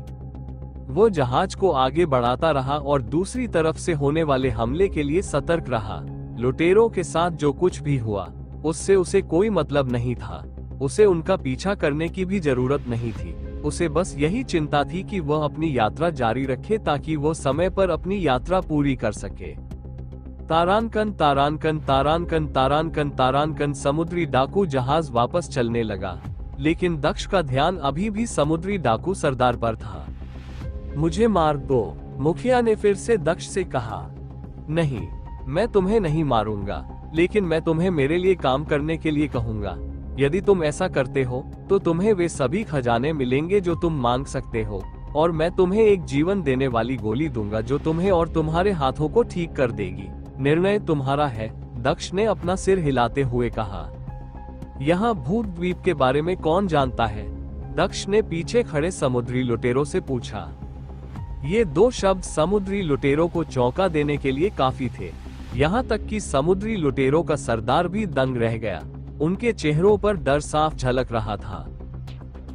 वो जहाज को आगे बढ़ाता रहा और दूसरी तरफ से होने वाले हमले के लिए सतर्क रहा। लुटेरों के साथ जो कुछ भी हुआ उससे उसे कोई मतलब नहीं था। उसे उनका पीछा करने की भी जरूरत नहीं थी। उसे बस यही चिंता थी कि वह अपनी यात्रा जारी रखे ताकि वो समय पर अपनी यात्रा पूरी कर सके। तारानकन तारानकन तारानकन तारानकन तारानकन। समुद्री डाकू जहाज वापस चलने लगा, लेकिन दक्ष का ध्यान अभी भी समुद्री डाकू सरदार पर था। मुझे मार दो, मुखिया ने फिर से दक्ष से कहा। नहीं, मैं तुम्हें नहीं मारूंगा, लेकिन मैं तुम्हें मेरे लिए काम करने के लिए कहूंगा। यदि तुम ऐसा करते हो तो तुम्हें वे सभी खजाने मिलेंगे जो तुम मांग सकते हो, और मैं तुम्हें एक जीवन देने वाली गोली दूंगा जो तुम्हें और तुम्हारे हाथों को ठीक कर देगी। निर्णय तुम्हारा है, दक्ष ने अपना सिर हिलाते हुए कहा। यहाँ भूत द्वीप के बारे में कौन जानता है? दक्ष ने पीछे खड़े समुद्री लुटेरों से पूछा। ये दो शब्द समुद्री लुटेरों को चौंका देने के लिए काफी थे। यहाँ तक कि समुद्री लुटेरों का सरदार भी दंग रह गया। उनके चेहरों पर डर साफ झलक रहा था।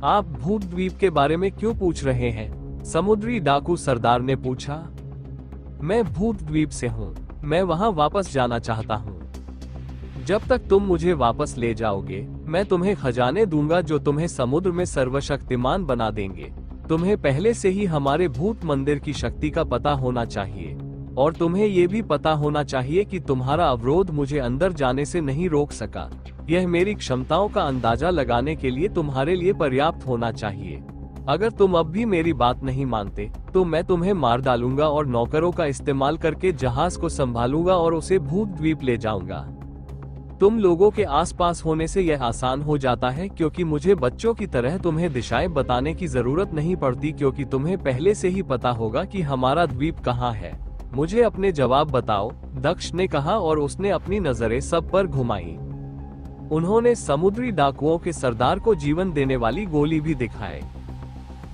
आप भूत द्वीप के बारे में क्यों पूछ रहे हैं? समुद्री डाकू सरदार ने पूछा। मैं भूत द्वीप से हूँ, मैं वहाँ वापस जाना चाहता हूँ। जब तक तुम मुझे वापस ले जाओगे, मैं तुम्हें खजाने दूंगा जो तुम्हें समुद्र में सर्वशक्तिमान बना देंगे। तुम्हें पहले से ही हमारे भूत मंदिर की शक्ति का पता होना चाहिए, और तुम्हें ये भी पता होना चाहिए कि तुम्हारा अवरोध मुझे अंदर जाने से नहीं रोक सका। यह मेरी क्षमताओं का अंदाजा लगाने के लिए तुम्हारे लिए पर्याप्त होना चाहिए। अगर तुम अब भी मेरी बात नहीं मानते तो मैं तुम्हें मार डालूंगा और नौकरों का इस्तेमाल करके जहाज को संभालूंगा और उसे भूत द्वीप ले जाऊंगा। तुम लोगों के आसपास होने से यह आसान हो जाता है, क्योंकि मुझे बच्चों की तरह तुम्हें दिशाएं बताने की जरूरत नहीं पड़ती, क्योंकि तुम्हें पहले से ही पता होगा कि हमारा द्वीप कहाँ है। मुझे अपने जवाब बताओ, दक्ष ने कहा और उसने अपनी नजरें सब पर घुमाई। उन्होंने समुद्री डाकुओं के सरदार को जीवन देने वाली गोली भी दिखाई।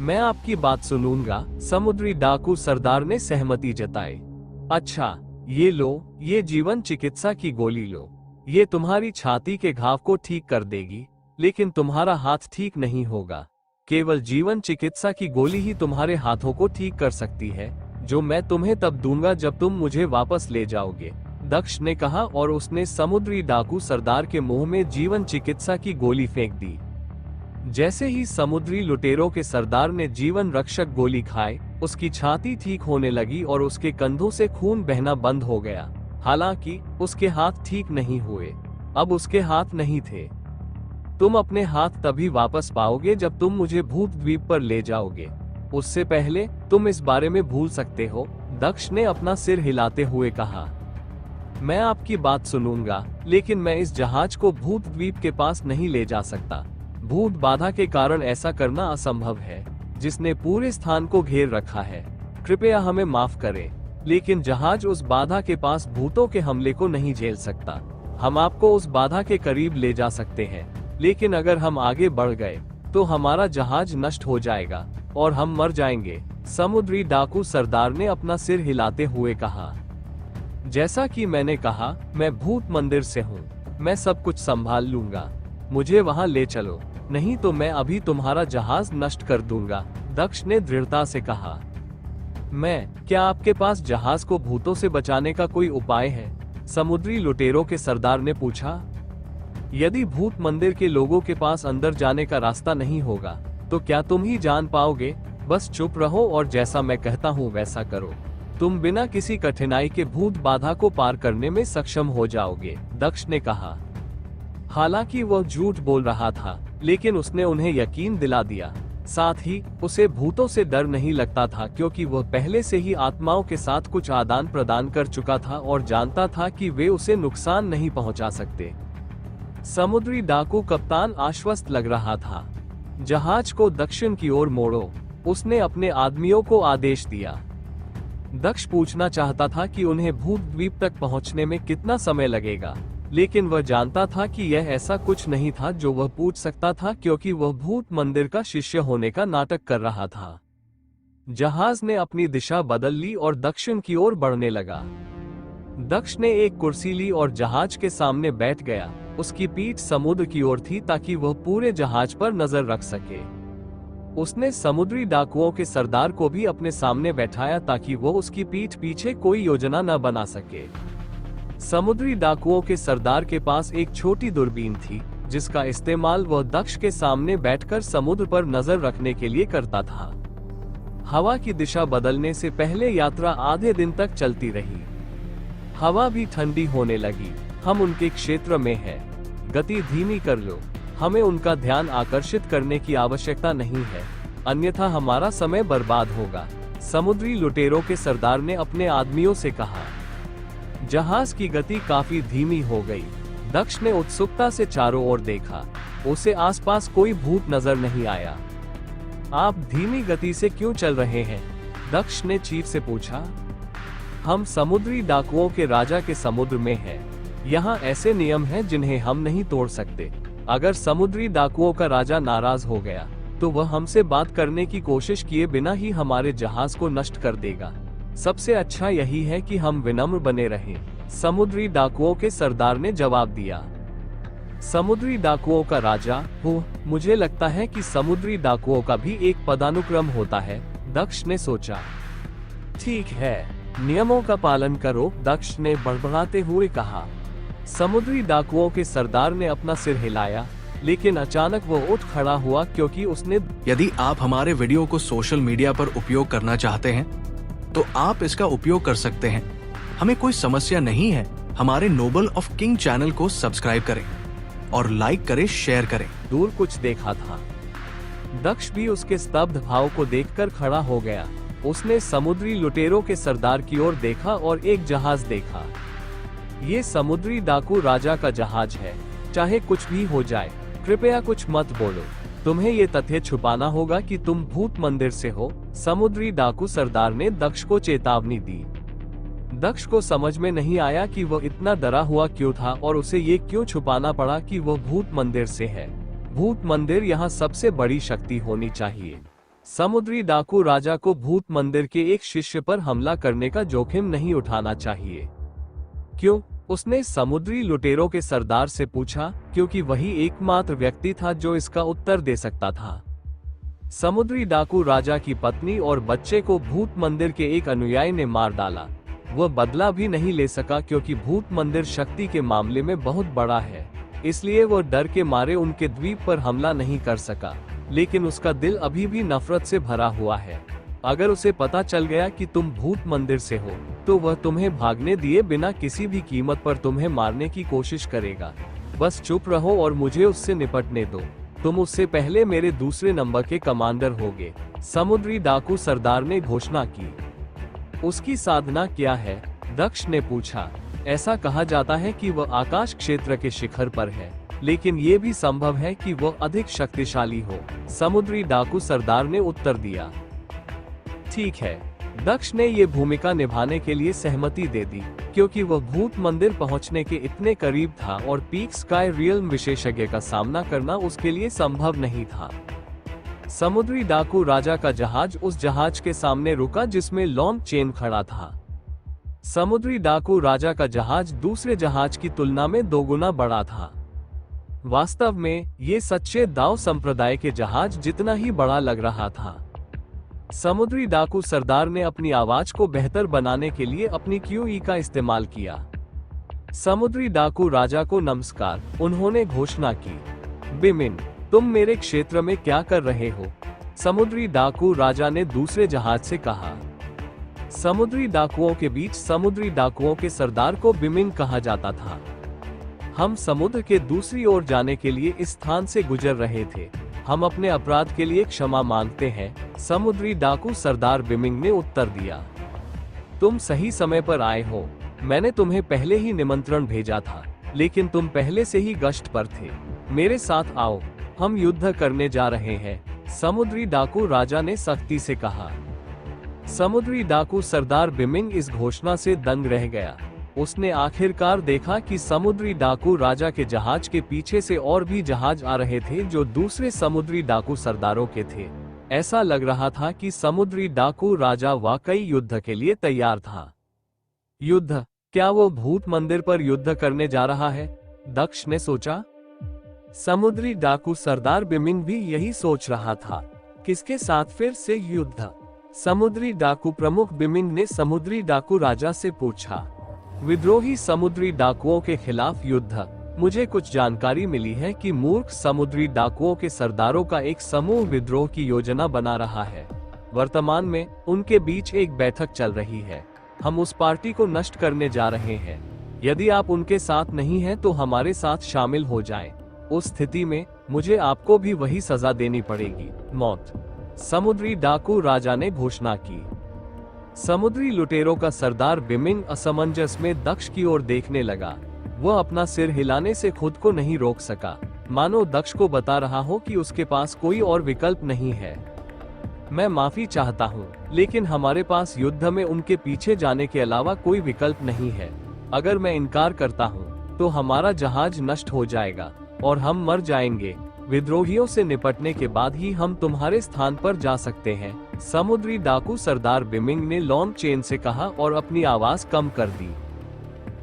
मैं आपकी बात सुनूंगा, समुद्री डाकू सरदार ने सहमति जताई। अच्छा, ये लो, ये जीवन चिकित्सा की गोली लो। ये तुम्हारी छाती के घाव को ठीक कर देगी, लेकिन तुम्हारा हाथ ठीक नहीं होगा। केवल जीवन चिकित्सा की गोली ही तुम्हारे हाथों को ठीक कर सकती है, जो मैं तुम्हें तब दूंगा जब तुम मुझे वापस ले जाओगे, दक्ष ने कहा, और उसने समुद्री डाकू सरदार के मुंह में जीवन चिकित्सा की गोली फेंक दी। जैसे ही समुद्री लुटेरों के सरदार ने जीवन रक्षक गोली खाई, उसकी छाती ठीक होने लगी और उसके कंधों से खून बहना बंद हो गया। हालांकि उसके हाथ ठीक नहीं हुए, अब उसके हाथ नहीं थे। तुम अपने हाथ तभी वापस पाओगे जब तुम मुझे भूत द्वीप पर ले जाओगे। उससे पहले तुम इस बारे में भूल सकते हो, दक्ष ने अपना सिर हिलाते हुए कहा। मैं आपकी बात सुनूंगा, लेकिन मैं इस जहाज को भूत द्वीप के पास नहीं ले जा सकता। भूत बाधा के कारण ऐसा करना असंभव है, जिसने पूरे स्थान को घेर रखा है। कृपया हमें माफ करें, लेकिन जहाज उस बाधा के पास भूतों के हमले को नहीं झेल सकता। हम आपको उस बाधा के करीब ले जा सकते हैं, लेकिन अगर हम आगे बढ़ गए तो हमारा जहाज नष्ट हो जाएगा और हम मर जाएंगे, समुद्री डाकू सरदार ने अपना सिर हिलाते हुए कहा। जैसा कि मैंने कहा, मैं भूत मंदिर से हूँ, मैं सब कुछ संभाल लूंगा। मुझे वहां ले चलो, नहीं तो मैं अभी तुम्हारा जहाज नष्ट कर दूंगा, दक्ष ने दृढ़ता से कहा। क्या आपके पास जहाज को भूतों से बचाने का कोई उपाय है? समुद्री लुटेरों के सरदार ने पूछा। यदि भूत मंदिर के लोगों के पास अंदर जाने का रास्ता नहीं होगा, तो क्या तुम ही जान पाओगे? बस चुप रहो और जैसा मैं कहता हूँ वैसा करो। तुम बिना किसी कठिनाई के भूत बाधा को पार करने में सक्षम हो जाओगे, दक्ष ने कहा। हालांकि वह झूठ बोल रहा था, लेकिन उसने उन्हें यकीन दिला दिया। साथ ही उसे भूतों से डर नहीं लगता था, क्योंकि वह पहले से ही आत्माओं के साथ कुछ आदान प्रदान कर चुका था और जानता था कि वे उसे नुकसान नहीं पहुंचा सकते। समुद्री डाकू कप्तान आश्वस्त लग रहा था। जहाज को दक्षिण की ओर मोड़ो, उसने अपने आदमियों को आदेश दिया। दक्ष पूछना चाहता था कि उन्हें भूत द्वीप तक पहुंचने में कितना समय लगेगा, लेकिन वह जानता था कि यह ऐसा कुछ नहीं था जो वह पूछ सकता था, क्योंकि वह भूत मंदिर का शिष्य होने का नाटक कर रहा था। जहाज ने अपनी दिशा बदल ली और दक्षिण की ओर बढ़ने लगा। दक्ष ने एक कुर्सी ली और जहाज के सामने बैठ गया। उसकी पीठ समुद्र की ओर थी ताकि वह पूरे जहाज पर नजर रख सके। उसने समुद्री डाकुओं के सरदार को भी अपने सामने बैठाया ताकि वह उसकी पीठ पीछे कोई योजना न बना सके। समुद्री डाकुओं के सरदार के पास एक छोटी दूरबीन थी, जिसका इस्तेमाल वह दक्ष के सामने बैठकर समुद्र पर नजर रखने के लिए करता था। हवा की दिशा बदलने से पहले यात्रा आधे दिन तक चलती रही। हवा भी ठंडी होने लगी। हम उनके क्षेत्र में हैं। गति धीमी कर लो। हमें उनका ध्यान आकर्षित करने की आवश्यकता नहीं है, अन्यथा हमारा समय बर्बाद होगा, समुद्री लुटेरों के सरदार ने अपने आदमियों से कहा। जहाज की गति काफी धीमी हो गई। दक्ष ने उत्सुकता से चारों ओर देखा। उसे आसपास कोई भूत नजर नहीं आया। आप धीमी गति से क्यों चल रहे हैं? दक्ष ने चीफ से पूछा। हम समुद्री डाकुओं के राजा के समुद्र में हैं। यहाँ ऐसे नियम हैं जिन्हें हम नहीं तोड़ सकते। अगर समुद्री डाकुओं का राजा नाराज हो गया तो वह हमसे बात करने की कोशिश किए बिना ही हमारे जहाज को नष्ट कर देगा। सबसे अच्छा यही है कि हम विनम्र बने रहें, समुद्री डाकुओं के सरदार ने जवाब दिया। समुद्री डाकुओं का राजा हो, मुझे लगता है कि समुद्री डाकुओं का भी एक पदानुक्रम होता है, दक्ष ने सोचा। ठीक है, नियमों का पालन करो, दक्ष ने बड़बड़ाते हुए कहा। समुद्री डाकुओं के सरदार ने अपना सिर हिलाया, लेकिन अचानक वो उठ खड़ा हुआ क्योंकि उसने। यदि आप हमारे वीडियो को सोशल मीडिया पर उपयोग करना चाहते हैं तो आप इसका उपयोग कर सकते हैं। हमें कोई समस्या नहीं है। हमारे नोबल ऑफ किंग चैनल को सब्सक्राइब करें और लाइक करें, शेयर करें। दूर कुछ देखा था। दक्ष भी उसके स्तब्ध भाव को देखकर खड़ा हो गया। उसने समुद्री लुटेरों के सरदार की ओर देखा और एक जहाज देखा। ये समुद्री डाकू राजा का जहाज है। चाहे कुछ भी हो जाए, कृपया कुछ मत बोलो। तुम्हें ये तथ्य छुपाना होगा कि तुम भूत मंदिर से हो, समुद्री डाकू सरदार ने दक्ष को चेतावनी दी। दक्ष को समझ में नहीं आया कि वह इतना डरा हुआ क्यों था और उसे ये क्यों छुपाना पड़ा कि वह भूत मंदिर से है। भूत मंदिर यहाँ सबसे बड़ी शक्ति होनी चाहिए। समुद्री डाकू राजा को भूत मंदिर के एक शिष्य पर हमला करने का जोखिम नहीं उठाना चाहिए। क्यों? उसने समुद्री लुटेरों के सरदार से पूछा, क्योंकि वही एकमात्र व्यक्ति था जो इसका उत्तर दे सकता था। समुद्री डाकू राजा की पत्नी और बच्चे को भूत मंदिर के एक अनुयायी ने मार डाला। वह बदला भी नहीं ले सका क्योंकि भूत मंदिर शक्ति के मामले में बहुत बड़ा है, इसलिए वह डर के मारे उनके द्वीप पर हमला नहीं कर सका। लेकिन उसका दिल अभी भी नफरत से भरा हुआ है। अगर उसे पता चल गया कि तुम भूत मंदिर से हो, तो वह तुम्हें भागने दिए बिना किसी भी कीमत पर तुम्हें मारने की कोशिश करेगा। बस चुप रहो और मुझे उससे निपटने दो। तुम उससे पहले मेरे दूसरे नंबर के कमांडर होगे, समुद्री डाकू सरदार ने घोषणा की। उसकी साधना क्या है? दक्ष ने पूछा। ऐसा कहा जाता है कि वह आकाश क्षेत्र के शिखर पर है, लेकिन ये भी संभव है कि वह अधिक शक्तिशाली हो, समुद्री डाकू सरदार ने उत्तर दिया। ठीक है, दक्ष ने ये भूमिका निभाने के लिए सहमति दे दी, क्योंकि वह भूत मंदिर पहुंचने के इतने करीब था और पीक स्काई रियल्म विशेषज्ञ का सामना करना उसके लिए संभव नहीं था। समुद्री डाकू राजा का जहाज उस जहाज के सामने रुका जिसमें लॉन्ग चेन खड़ा था। समुद्री डाकू राजा का जहाज दूसरे जहाज की तुलना में दोगुना बड़ा था। वास्तव में ये सच्चे दाव संप्रदाय के जहाज जितना ही बड़ा लग रहा था। समुद्री डाकू सरदार ने अपनी आवाज को बेहतर बनाने के लिए अपनी क्यूई का इस्तेमाल किया। समुद्री डाकू राजा को नमस्कार, उन्होंने घोषणा की। बिमिन, तुम मेरे क्षेत्र में क्या कर रहे हो? समुद्री डाकू राजा ने दूसरे जहाज से कहा। समुद्री डाकुओं के बीच समुद्री डाकुओं के सरदार को बिमिन कहा जाता था। हम समुद्र के दूसरी ओर जाने के लिए इस स्थान से गुजर रहे थे। हम अपने अपराध के लिए क्षमा मांगते हैं, समुद्री डाकू सरदार बिमिंग ने उत्तर दिया। तुम सही समय पर आए हो। मैंने तुम्हें पहले ही निमंत्रण भेजा था, लेकिन तुम पहले से ही गश्त पर थे। मेरे साथ आओ, हम युद्ध करने जा रहे हैं, समुद्री डाकू राजा ने सख्ती से कहा। समुद्री डाकू सरदार बिमिंग इस घोषणा से दंग रह गया। उसने आखिरकार देखा कि समुद्री डाकू राजा के जहाज के पीछे से और भी जहाज आ रहे थे जो दूसरे समुद्री डाकू सरदारों के थे। ऐसा लग रहा था कि समुद्री डाकू राजा वाकई युद्ध के लिए तैयार था। युद्ध? क्या वो भूत मंदिर पर युद्ध करने जा रहा है? दक्ष ने सोचा। समुद्री डाकू सरदार बिमिंग भी यही सोच रहा था। किसके साथ फिर से युद्ध? समुद्री डाकू प्रमुख बिमिंग ने समुद्री डाकू राजा से पूछा। विद्रोही समुद्री डाकुओं के खिलाफ युद्ध। मुझे कुछ जानकारी मिली है कि मूर्ख समुद्री डाकुओं के सरदारों का एक समूह विद्रोह की योजना बना रहा है। वर्तमान में उनके बीच एक बैठक चल रही है। हम उस पार्टी को नष्ट करने जा रहे हैं। यदि आप उनके साथ नहीं हैं तो हमारे साथ शामिल हो जाएं। उस स्थिति में मुझे आपको भी वही सजा देनी पड़ेगी, मौत, समुद्री डाकू राजा ने घोषणा की। समुद्री लुटेरों का सरदार बिमिंग असमंजस में दक्ष की ओर देखने लगा। वह अपना सिर हिलाने से खुद को नहीं रोक सका, मानो दक्ष को बता रहा हो कि उसके पास कोई और विकल्प नहीं है। मैं माफी चाहता हूँ, लेकिन हमारे पास युद्ध में उनके पीछे जाने के अलावा कोई विकल्प नहीं है। अगर मैं इनकार करता हूँ तो हमारा जहाज नष्ट हो जाएगा और हम मर जाएंगे। विद्रोहियों से निपटने के बाद ही हम तुम्हारे स्थान पर जा सकते हैं, समुद्री डाकू सरदार बिमिंग ने लॉन्ग चेन से कहा और अपनी आवाज कम कर दी।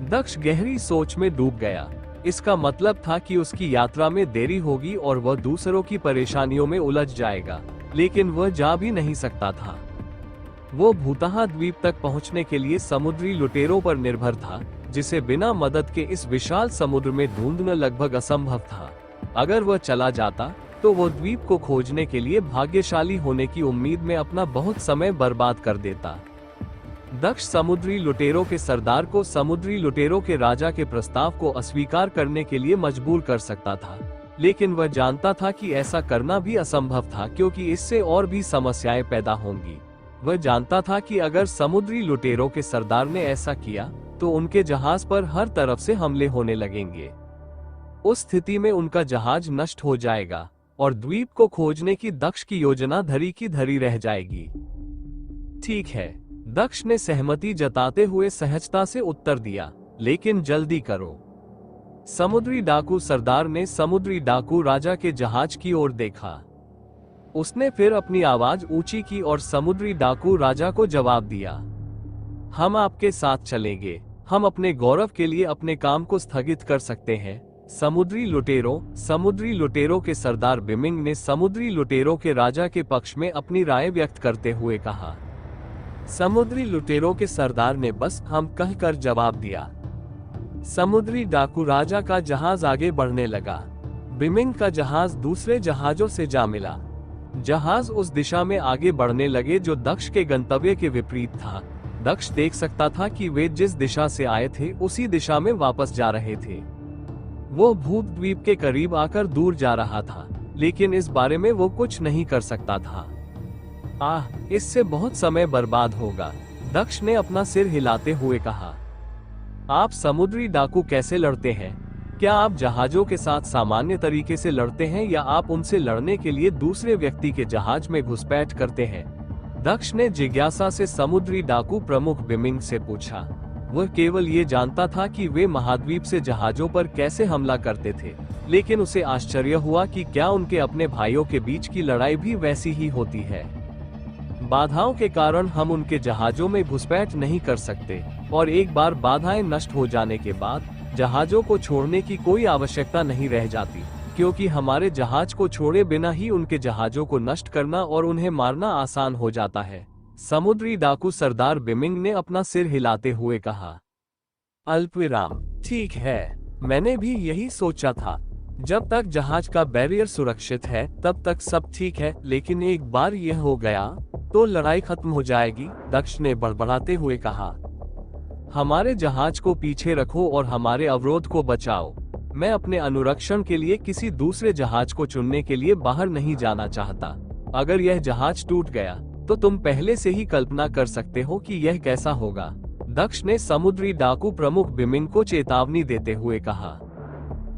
दक्ष गहरी सोच में डूब गया। इसका मतलब था कि उसकी यात्रा में देरी होगी और वह दूसरों की परेशानियों में उलझ जाएगा, लेकिन वह जा भी नहीं सकता था। वो भूतहा द्वीप तक पहुंचने के लिए समुद्री लुटेरों पर निर्भर था, जिसे बिना मदद के इस विशाल समुद्र में ढूंढना लगभग असंभव था। अगर वह चला जाता तो वो द्वीप को खोजने के लिए भाग्यशाली होने की उम्मीद में अपना बहुत समय बर्बाद कर देता। दक्ष समुद्री लुटेरों के सरदार को समुद्री लुटेरों के राजा के प्रस्ताव को अस्वीकार करने के लिए मजबूर कर सकता था, लेकिन वह जानता था कि ऐसा करना भी असंभव था क्योंकि इससे और भी समस्याएं पैदा होंगी। वह जानता था कि अगर समुद्री लुटेरों के सरदार ने ऐसा किया तो उनके जहाज पर हर तरफ से हमले होने लगेंगे। उस स्थिति में उनका जहाज नष्ट हो जाएगा और द्वीप को खोजने की दक्ष की योजना धरी की धरी रह जाएगी। ठीक है, दक्ष ने सहमति जताते हुए सहजता से उत्तर दिया, लेकिन जल्दी करो। समुद्री डाकू सरदार ने समुद्री डाकू राजा के जहाज की ओर देखा। उसने फिर अपनी आवाज ऊंची की और समुद्री डाकू राजा को जवाब दिया, हम आपके साथ चलेंगे, हम अपने गौरव के लिए अपने काम को स्थगित कर सकते हैं। समुद्री लुटेरों के सरदार बिमिंग ने समुद्री लुटेरों के राजा के पक्ष में अपनी राय व्यक्त करते हुए कहा। समुद्री लुटेरों के सरदार ने बस हम कहकर जवाब दिया। समुद्री डाकू राजा का जहाज आगे बढ़ने लगा। बिमिंग का जहाज दूसरे जहाजों से जा मिला। जहाज उस दिशा में आगे बढ़ने लगे जो दक्ष के गंतव्य के विपरीत था। दक्ष देख सकता था कि वे जिस दिशा से आए थे उसी दिशा में वापस जा रहे थे। वो भूत द्वीप के करीब आकर दूर जा रहा था, लेकिन इस बारे में वो कुछ नहीं कर सकता था। इससे बहुत समय बर्बाद होगा, दक्ष ने अपना सिर हिलाते हुए कहा। आप समुद्री डाकू कैसे लड़ते हैं? क्या आप जहाजों के साथ सामान्य तरीके से लड़ते हैं या आप उनसे लड़ने के लिए दूसरे व्यक्ति के जहाज में घुसपैठ करते हैं? दक्ष ने जिज्ञासा से समुद्री डाकू प्रमुख बिमिंग से पूछा। वह केवल ये जानता था कि वे महाद्वीप से जहाजों पर कैसे हमला करते थे, लेकिन उसे आश्चर्य हुआ कि क्या उनके अपने भाइयों के बीच की लड़ाई भी वैसी ही होती है। बाधाओं के कारण हम उनके जहाजों में घुसपैठ नहीं कर सकते, और एक बार बाधाएं नष्ट हो जाने के बाद जहाजों को छोड़ने की कोई आवश्यकता नहीं रह जाती, क्योंकि हमारे जहाज को छोड़े बिना ही उनके जहाजों को नष्ट करना और उन्हें मारना आसान हो जाता है। समुद्री डाकू सरदार बिमिंग ने अपना सिर हिलाते हुए कहा। अल्पविराम। ठीक है, मैंने भी यही सोचा था। जब तक जहाज का बैरियर सुरक्षित है तब तक सब ठीक है, लेकिन एक बार यह हो गया तो लड़ाई खत्म हो जाएगी, दक्ष ने बड़बड़ाते हुए कहा। हमारे जहाज को पीछे रखो और हमारे अवरोध को बचाओ। मैं अपने अनुरक्षण के लिए किसी दूसरे जहाज को चुनने के लिए बाहर नहीं जाना चाहता। अगर यह जहाज टूट गया तो तुम पहले से ही कल्पना कर सकते हो कि यह कैसा होगा, दक्ष ने समुद्री डाकू प्रमुख बिमिंग को चेतावनी देते हुए कहा।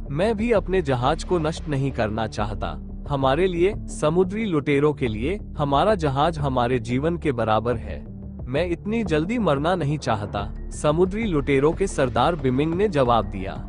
मैं भी अपने जहाज को नष्ट नहीं करना चाहता। हमारे लिए, समुद्री लुटेरों के लिए, हमारा जहाज हमारे जीवन के बराबर है। मैं इतनी जल्दी मरना नहीं चाहता, समुद्री लुटेरों के सरदार बिमिंग ने जवाब दिया।